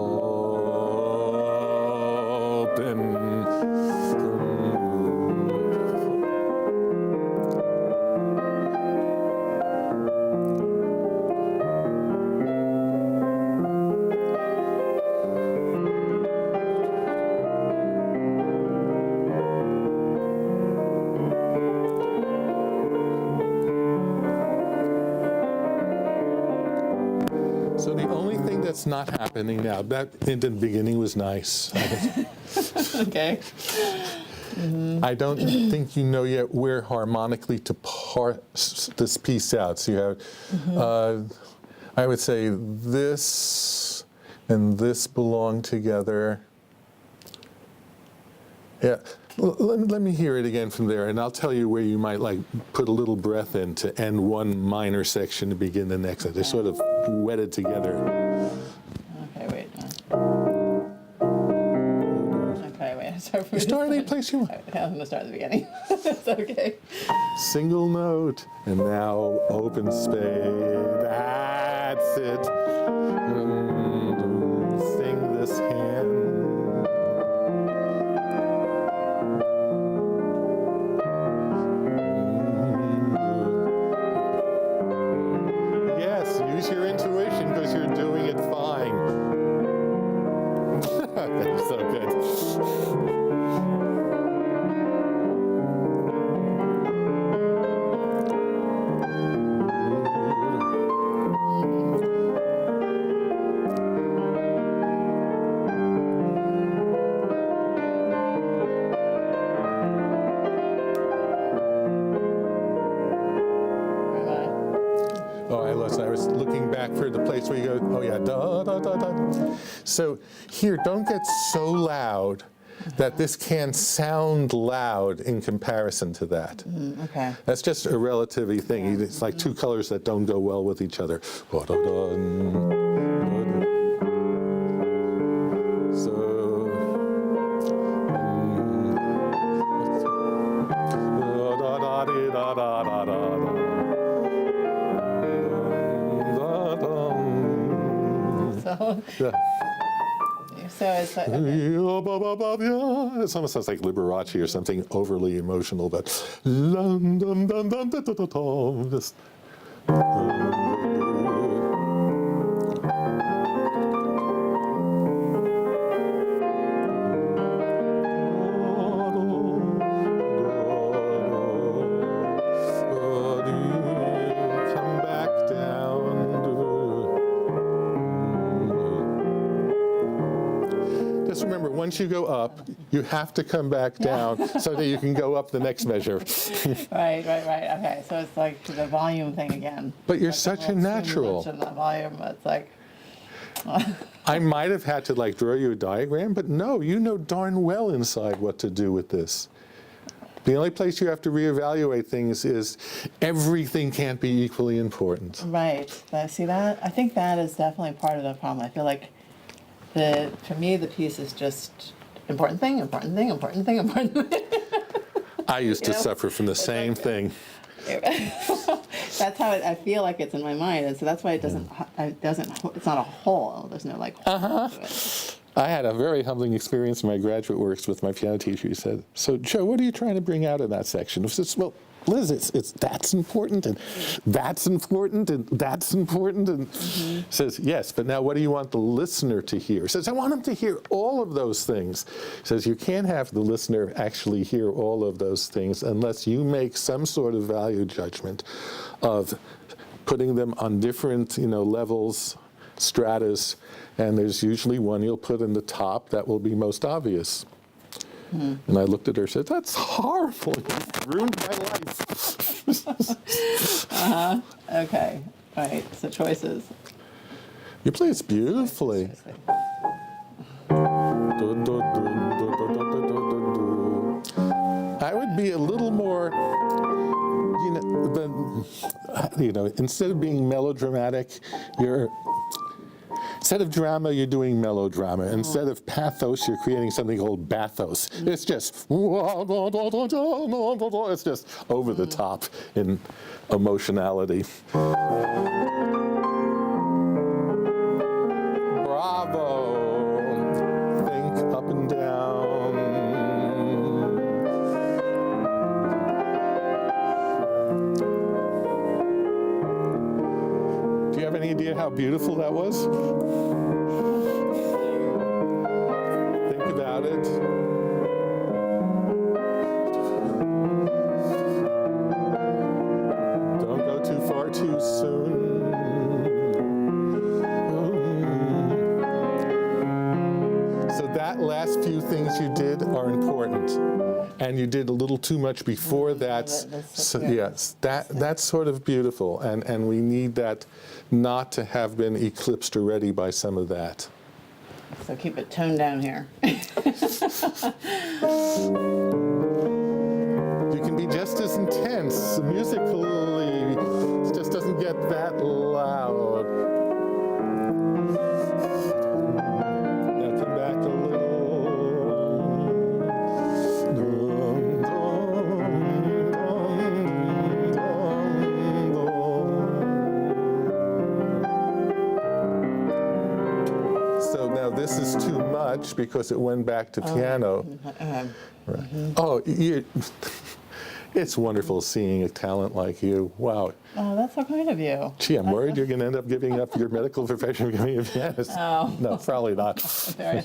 So the only thing that's not happening now, that in the beginning was nice. Okay. I don't think you know yet where harmonically to parse this piece out. So you have, I would say this and this belong together. Yeah, let me hear it again from there, and I'll tell you where you might like put a little breath in to end one minor section to begin the next. They're sort of wedded together. Okay, wait. Okay, wait. Sorry for You start any place you want. I'm going to start at the beginning. It's okay. Single note, and now open space. That's it. Sing this hand. Yes, use your intuition because you're doing it fine. That's so good. I was looking back for the place where you go, oh yeah, da, da, da, da. So here, don't get so loud that this can sound loud in comparison to that. Okay. That's just a relativity thing. It's like two colors that don't go well with each other. So it's like, it almost sounds like Liberace or something overly emotional, but just. Come back down. Just remember, once you go up, you have to come back down so that you can go up the next measure. Right. Okay, so it's like the volume thing again. But you're Like, such a well, natural. too much in the volume, it's like. I might have had to like draw you a diagram, but no, you know darn well inside what to do with this. The only place you have to reevaluate things is everything can't be equally important. Right. See that? I think that is definitely part of the problem. I feel like for me, the piece is just important thing. I used to You know, suffer from the same thing. That's how I feel like it's in my mind, and so that's why it doesn't. It's not a whole. There's no like. Whole to it. I had a very humbling experience in my graduate works with my piano teacher. He said, "So, Joe, what are you trying to bring out in that section?" I said, "Well, Liz, it's that's important, and that's important, and that's important." And says, "Yes, but now what do you want the listener to hear?" He says, "I want him to hear all of those things." He says, "You can't have the listener actually hear all of those things unless you make some sort of value judgment of putting them on different, levels, stratas, and there's usually one you'll put in the top that will be most obvious." And I looked at her and said, "That's horrible. You've ruined my life." Okay. All right. So choices. You play this beautifully. I would be a little more, instead of being melodramatic, instead of drama, you're doing melodrama. Instead of pathos, you're creating something called bathos. It's just, it's just over the top in emotionality. Bravo. Think up and down. Do you have any idea how beautiful that was? Think about it. Don't go too far too soon. So that last few things you did are important. And you did a little too much before that. So, yes, that's sort of beautiful. And we need that not to have been eclipsed already by some of that. So keep it toned down here. You can be just as intense musically. It just doesn't get that loud. Now come back a little. So now this is too much because it went back to piano. Right. Oh, it's wonderful seeing a talent like you. Wow. Oh, that's so kind of you. Gee, I'm worried you're going to end up giving up your medical profession and becoming a pianist. Oh. No, probably not. But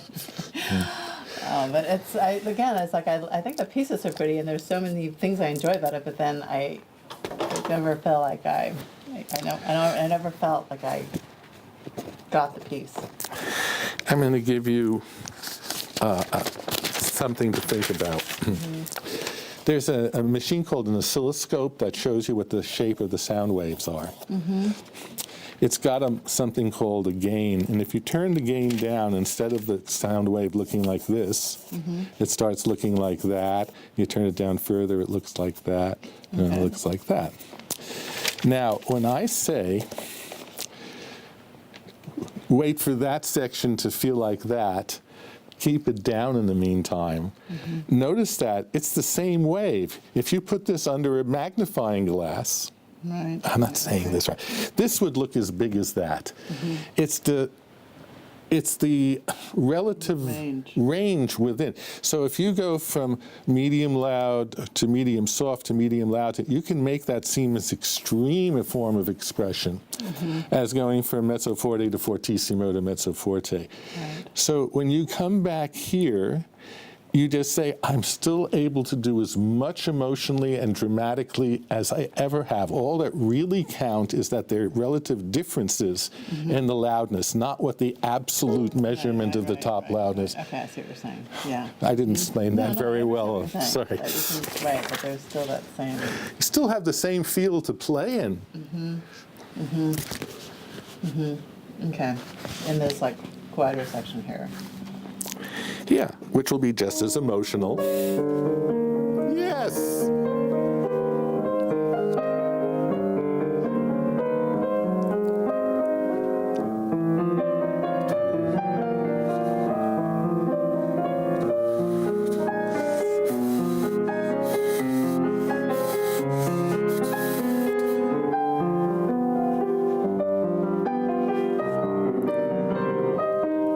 it's like I think the piece is so pretty, and there's so many things I enjoy about it. But then I never felt like I never felt like I got the piece. I'm going to give you something to think about. There's a machine called an oscilloscope that shows you what the shape of the sound waves are. It's got something called a gain, and if you turn the gain down, instead of the sound wave looking like this, it starts looking like that. You turn it down further, it looks like that, and it looks like that. Now, when I say, wait for that section to feel like that, keep it down in the meantime. Notice that it's the same wave. If you put this under a magnifying glass, Right. I'm not saying this right, this would look as big as that. It's the relative range within. So if you go from medium loud to medium soft to medium loud, you can make that seem as extreme a form of expression as going from mezzo forte to fortissimo to mezzo forte. Right. So when you come back here, you just say, I'm still able to do as much emotionally and dramatically as I ever have. All that really count is that there are relative differences in the loudness, not what the absolute measurement of the top loudness. Okay, I see what you're saying. Yeah. I didn't explain that very well. Sorry. Right, but there's still that same. You still have the same feel to play in. Okay. In this quieter section here. Yeah, which will be just as emotional. Yes.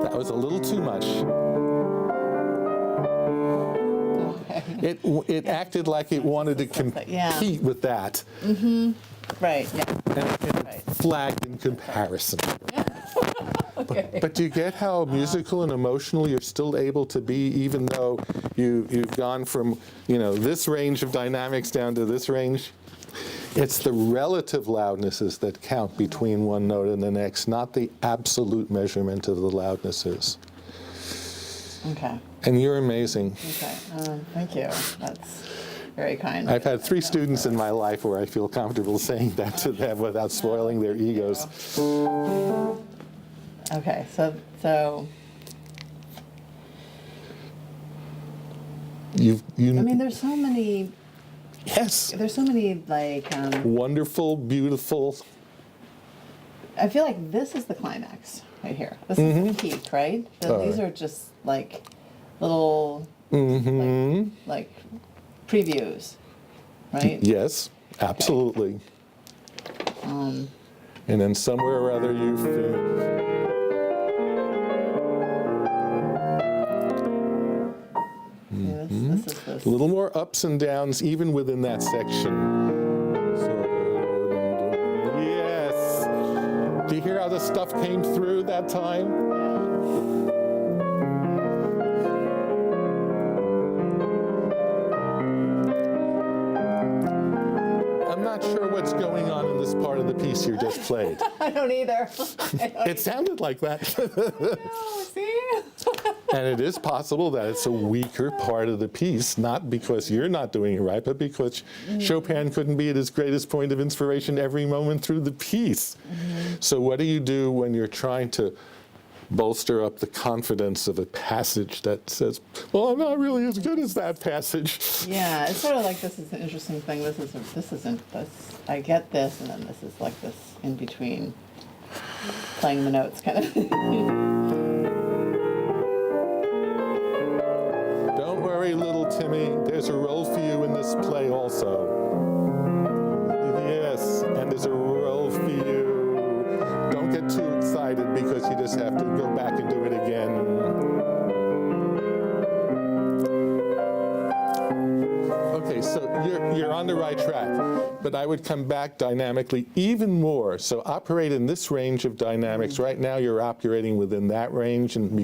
That was a little too much. it acted like it wanted to compete with that. Right, yeah. And it Right. flagged in comparison. Okay. But do you get how musical and emotional you're still able to be, even though you've gone from, this range of dynamics down to this range? It's the relative loudnesses that count between one note and the next, not the absolute measurement of the loudnesses. Okay. And you're amazing. Okay. Thank you. That's very kind. I've had 3 students in my life where I feel comfortable saying that to them without spoiling their egos. Okay, so You I mean, there's so many yes, like wonderful, beautiful. I feel like this is the climax right here. This is the peak, right? These are just like little like previews, right? Yes, absolutely. And then somewhere or other you feel. This is this. A little more ups and downs even within that section. So, yes. Do you hear how the stuff came through that time? I'm not sure what's going on in this part of the piece you just played. I don't either. It sounded like that. Oh, see? And it is possible that it's a weaker part of the piece, not because you're not doing it right, but because Chopin couldn't be at his greatest point of inspiration every moment through the piece. So what do you do when you're trying to bolster up the confidence of a passage that says, well, I'm not really as good as that passage? Yeah, it's sort of like this is an interesting thing. This isn't this. I get this, and then this is like this in between playing the notes kind of thing. Don't worry, little Timmy, there's a role for you in this play also. Yes, and there's a role for you. Don't get too excited because you just have to go back and do it again. Okay, so you're on the right track, but I would come back dynamically even more. So operate in this range of dynamics. Right now you're operating within that range, and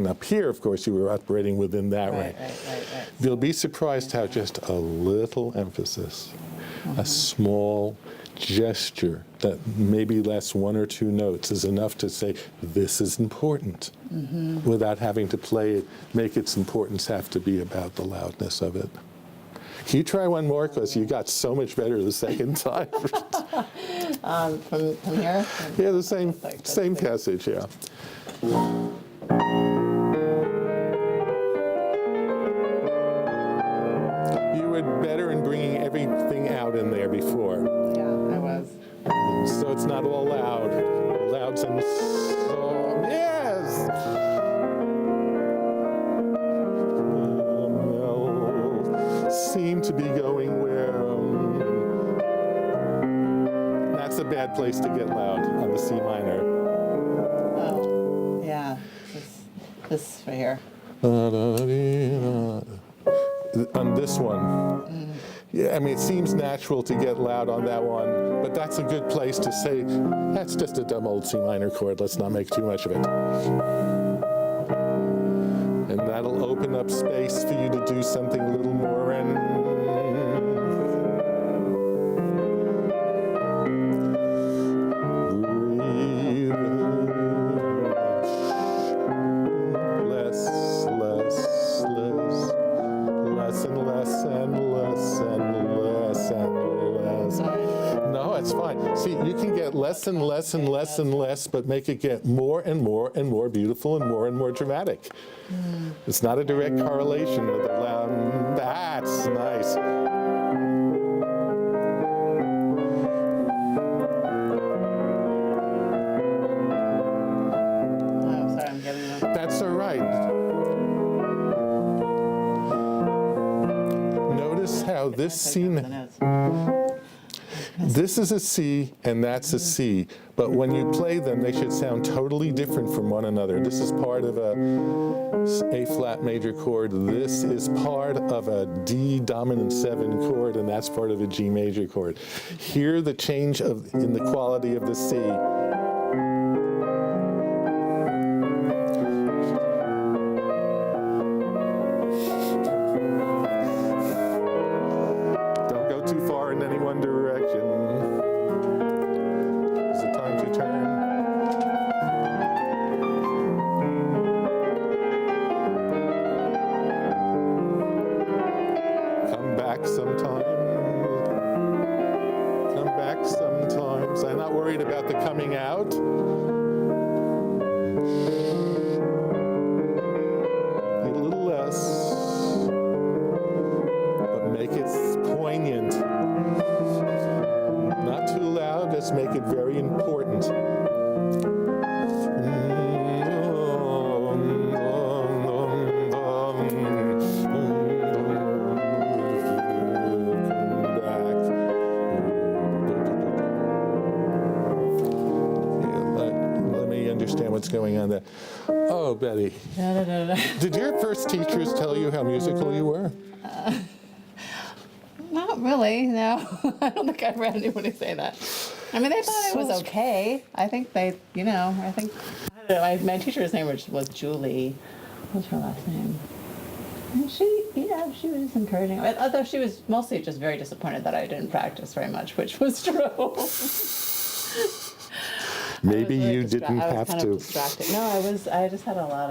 up here, of course, you were operating within that range. Right. You'll be surprised how just a little emphasis, a small gesture that maybe lasts 1 or 2 notes is enough to say, this is important, without having to play it, make its importance have to be about the loudness of it. Can you try one more? Because you got so much better the second time. From here? Yeah, the same passage, yeah. You were better in bringing everything out in there before. Yeah, I was. So it's not all loud. Louds and so, yes! Seem to be going where that's a bad place to get loud on the C minor. Oh, yeah. This right here. On this one. Yeah, I mean, it seems natural to get loud on that one, but that's a good place to say, that's just a dumb old C minor chord, let's not make too much of it. And that'll open up space for you to do something a little more and less and less and less and less, but make it get more and more and more beautiful and more dramatic. It's not a direct correlation with the loud. That's nice. Oh, sorry, I'm getting that. That's all right. Notice how this scene. This is a C and that's a C, but when you play them, they should sound totally different from one another. This is part of a flat major chord. This is part of a D dominant 7 chord, and that's part of a G major chord. Hear the change in the quality of the C. Too far in any one direction. Is it time to turn? Come back sometime. Come back sometimes. I'm not worried about the coming out. A little less. Make it poignant. Not too loud, let's make it very important. Let me understand what's going on there. Oh, Betty. Did your first teachers tell you how musical you were? Not really, no. I don't think I ever had anybody say that. I mean, they thought it was okay. I think they, I don't know, my teacher's name was Julie. What was her last name? And she was encouraging. Although she was mostly just very disappointed that I didn't practice very much, which was true. Maybe you didn't have to. I was kind of distracted. No, I just had a lot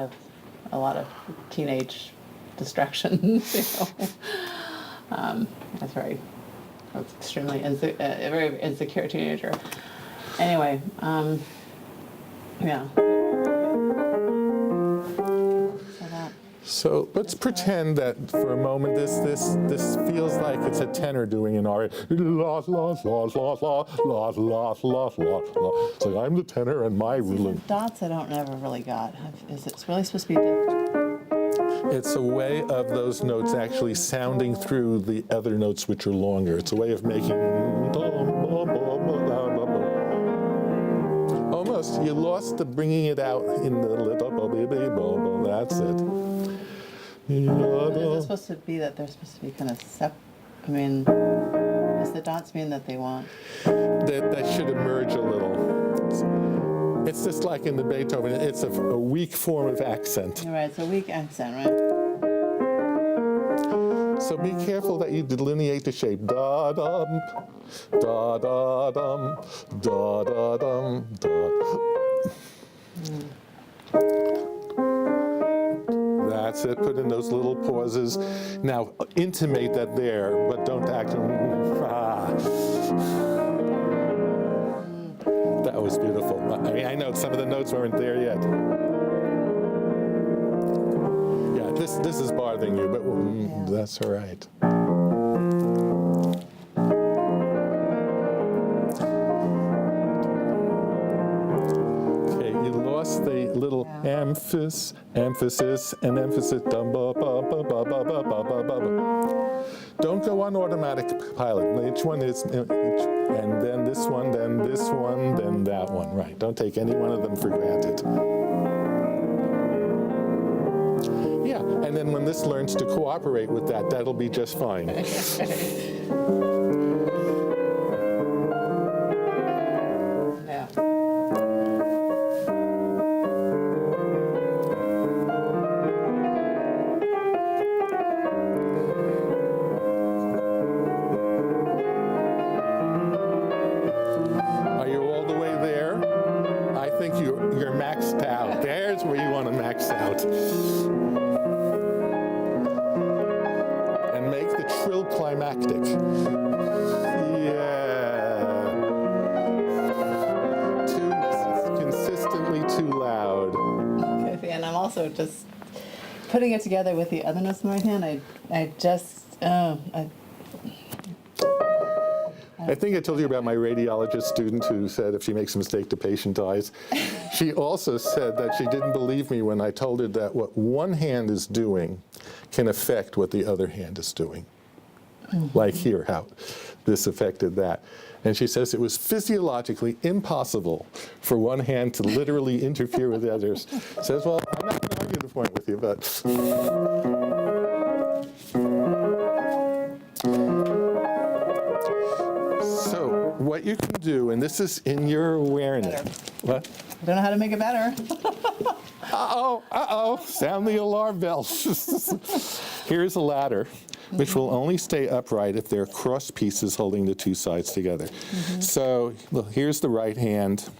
of teenage distractions, I was extremely a very insecure teenager. Anyway, yeah. So let's pretend that for a moment this feels like it's a tenor doing an aria. La la la la la la la la la la. So I'm the tenor and my ruler. Dots I don't never really got. Is it really supposed to be? It's a way of those notes actually sounding through the other notes which are longer. It's a way of making almost. You lost the bringing it out in the little baby. That's it. Is it supposed to be that they're supposed to be kind of does the dots mean that they want? That should emerge a little. It's just like in the Beethoven, it's a weak form of accent. You're right, it's a weak accent, right? So be careful that you delineate the shape. Da dum, da da dum, da da dum, da. That's it. Put in those little pauses. Now intimate that there, but don't act. That was beautiful. I mean, I know some of the notes weren't there yet. Yeah, this is bothering you, but that's all right. Okay, you lost the little emphasis, and emphasis. Dum ba ba ba ba ba ba ba ba ba. Don't go on automatic pilot. Each one is, and then this one, then this one, then that one. Right. Don't take any one of them for granted. Yeah, and then when this learns to cooperate with that, that'll be just fine. You're maxed out. There's where you want to max out. And make the trill climactic. Yeah. Consistently too loud. Okay, and I'm also just putting it together with the other notes in my hand. I think I told you about my radiologist student who said if she makes a mistake, the patient dies. She also said that she didn't believe me when I told her that what one hand is doing can affect what the other hand is doing. Mm-hmm. Like here, how this affected that. And she says it was physiologically impossible for one hand to literally interfere with the others. Says, well, I'm not going to argue the point with you, but. So what you can do, and this is in your awareness. Better. What? I don't know how to make it better. Sound the alarm bell. Here's a ladder, which will only stay upright if there are cross pieces holding the two sides together. So look, here's the right hand,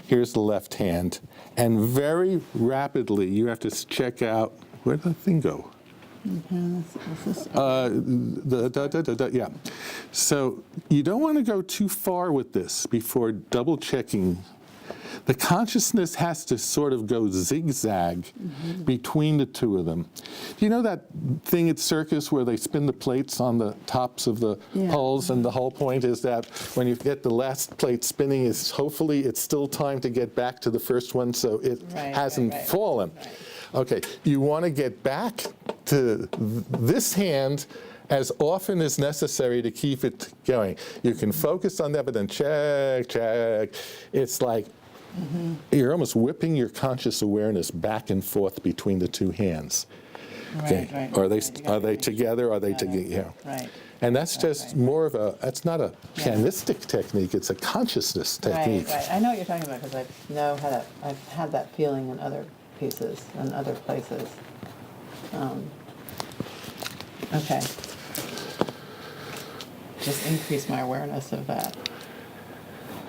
here's the left hand, and very rapidly you have to check out, where'd the thing go? Yeah. So you don't want to go too far with this before double checking. The consciousness has to sort of go zigzag between the two of them. Do you know that thing at circus where they spin the plates on the tops of the poles, and the whole point is that when you get the last plate spinning, is hopefully it's still time to get back to the first one so it hasn't fallen. Right. Okay, you want to get back to this hand as often as necessary to keep it going. You can focus on that, but then check, check. It's like you're almost whipping your conscious awareness back and forth between the two hands. Okay. Are they together? Are they together? Yeah. Right. And that's just more of a, that's not a pianistic technique, it's a consciousness technique. Right. I know what you're talking about because I've had that feeling in other pieces and other places. Okay. Just increase my awareness of that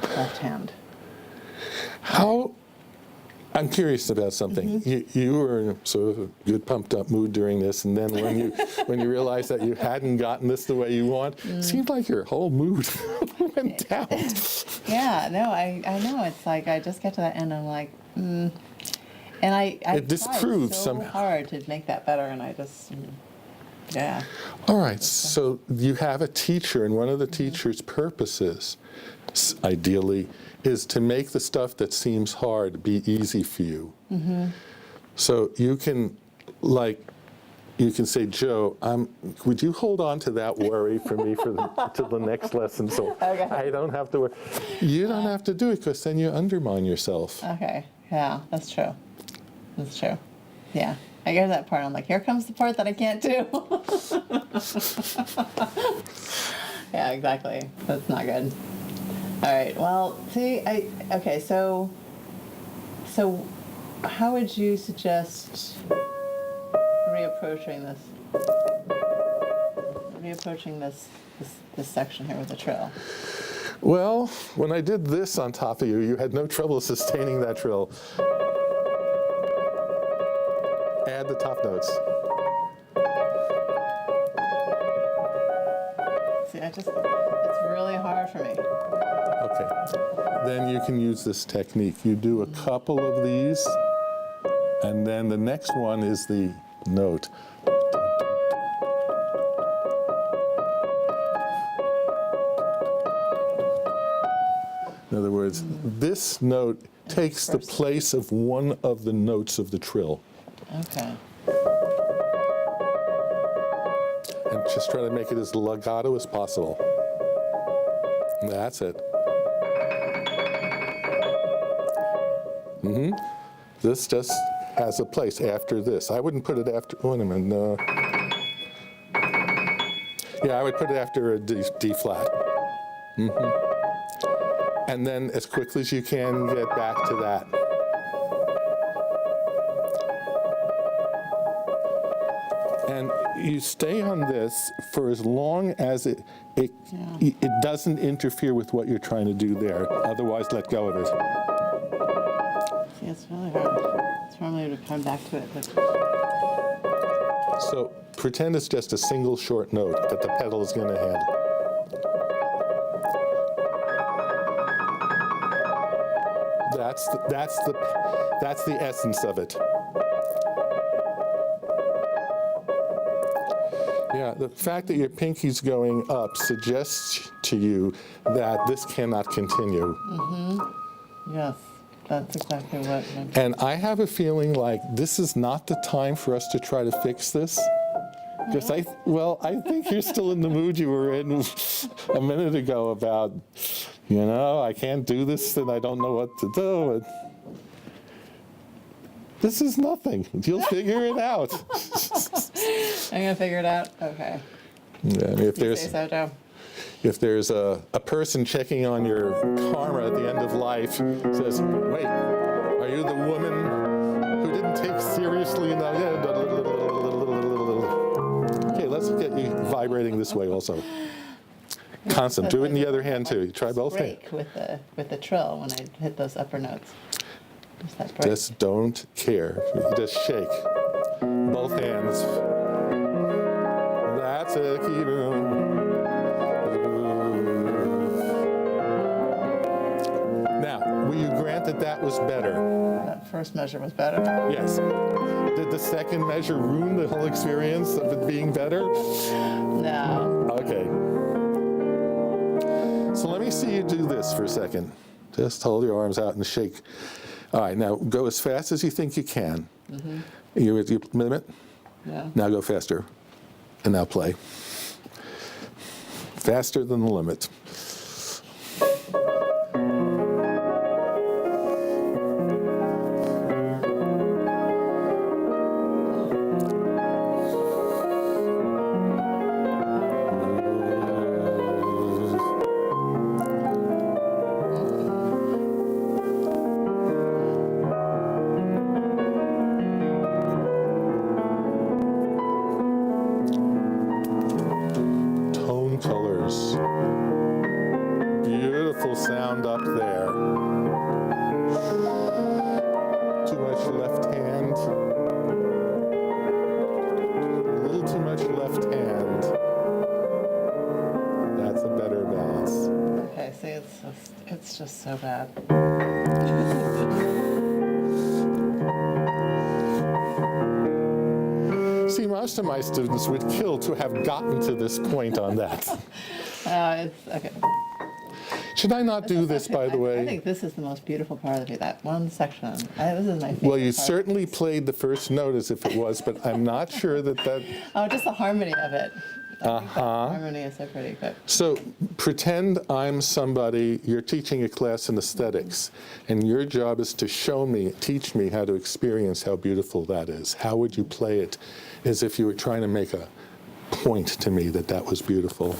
left hand. I'm curious about something. You were in sort of a good pumped up mood during this, and then when you realized that you hadn't gotten this the way you want, it seemed like your whole mood went down. Yeah, no, I know. It's like I just get to that end and I'm like, and I tried so hard to make that better, and I just, All right, so you have a teacher, and one of the teacher's purposes, ideally, is to make the stuff that seems hard be easy for you. So you can say, Joe, would you hold on to that worry for me to the next lesson so I don't have to worry. You don't have to do it because then you undermine yourself. Okay, yeah, that's true. That's true. Yeah, I hear that part. I'm like, here comes the part that I can't do. Yeah, exactly. That's not good. All right. Well, see, okay. So, how would you suggest reapproaching this section here with the trill? Well, when I did this on top of you, you had no trouble sustaining that trill. Add the top notes. See, it's really hard for me. Okay, then you can use this technique. You do a couple of these, and then the next one is the note. In other words, this note takes the place of one of the notes of the trill. Okay. And just try to make it as legato as possible. That's it. This just has a place after this. I wouldn't put it after, wait a minute, no. Yeah, I would put it after a D flat. And then as quickly as you can, get back to that. And you stay on this for as long as it doesn't interfere with what you're trying to do there. Otherwise, let go of it. See, it's really hard. It's probably to come back to it. But... So pretend it's just a single short note that the pedal is going to handle. That's the essence of it. Yeah, the fact that your pinky's going up suggests to you that this cannot continue. Yes, that's exactly what. And I have a feeling like this is not the time for us to try to fix this. Because I think you're still in the mood you were in a minute ago about, I can't do this and I don't know what to do. And this is nothing. You'll figure it out. I'm gonna figure it out. Okay. Yeah, I mean, if You say so, Joe. if there's a person checking on your karma at the end of life, says, wait, are you the woman who didn't take seriously enough? Okay, let's get you vibrating this way also. Constant. Do it in the other hand too. Try both hands. Break with the trill when I hit those upper notes. Just that break. Just don't care. Just shake. Both hands. That's it. Keep it on. Now, will you grant that that was better? That first measure was better. Yes. Did the second measure ruin the whole experience of it being better? No. Okay. So let me see you do this for a second. Just hold your arms out and shake. All right, now go as fast as you think you can. Mm-hmm. You're at your limit? Yeah. Now go faster. And now play. Faster than the limit. Colors. Beautiful sound up there. Too much left hand. A little too much left hand. That's a better balance. Okay, see, it's just so bad. See, most of my students would kill to have gotten to this point on that. It's okay. Should I not do this, by the way? I think this is the most beautiful part of it, that one section. This is my favorite Well, you part. certainly played the first note as if it was, but I'm not sure that. Oh, just the harmony of it. I think the Uh-huh. harmony is so pretty, but So pretend I'm somebody, you're teaching a class in aesthetics, and your job is to teach me how to experience how beautiful that is. How would you play it as if you were trying to make a point to me that was beautiful?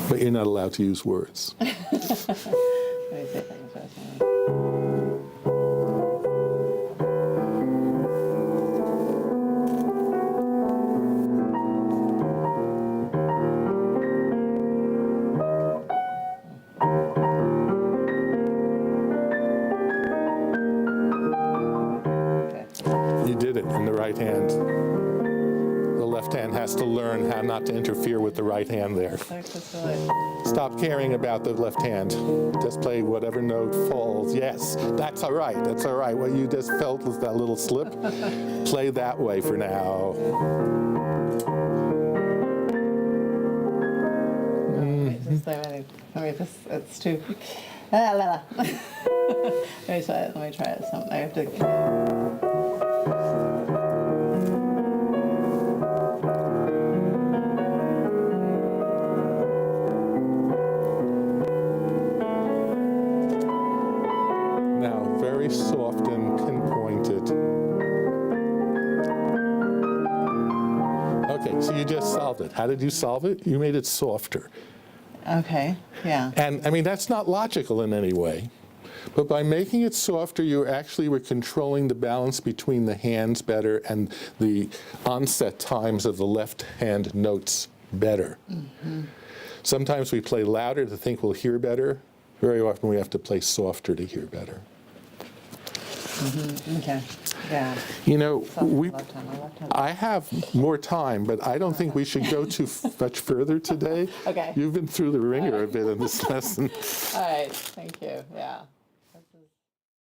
But you're not allowed to use words. let me see if I can try something. You did it in the right hand. The left hand has to learn how not to interfere with the right hand there. Stop caring about the left hand. Just play whatever note falls. Yes, that's all right. That's all right. What you just felt was that little slip. Play that way for now. It's too. Let me try it. Let me try it. I have to. Now, very soft and pinpointed. Okay, so you just solved it. How did you solve it? You made it softer. Okay, yeah. And I mean, that's not logical in any way. But by making it softer, you actually were controlling the balance between the hands better and the onset times of the left hand notes better. Mm-hmm. Sometimes we play louder to think we'll hear better. Very often we have to play softer to hear better. Mm-hmm. Okay, yeah. You know, I I have more time, but I don't think we should go too much further today. Okay. You've been through the ringer a bit in this lesson. All right, thank you, yeah.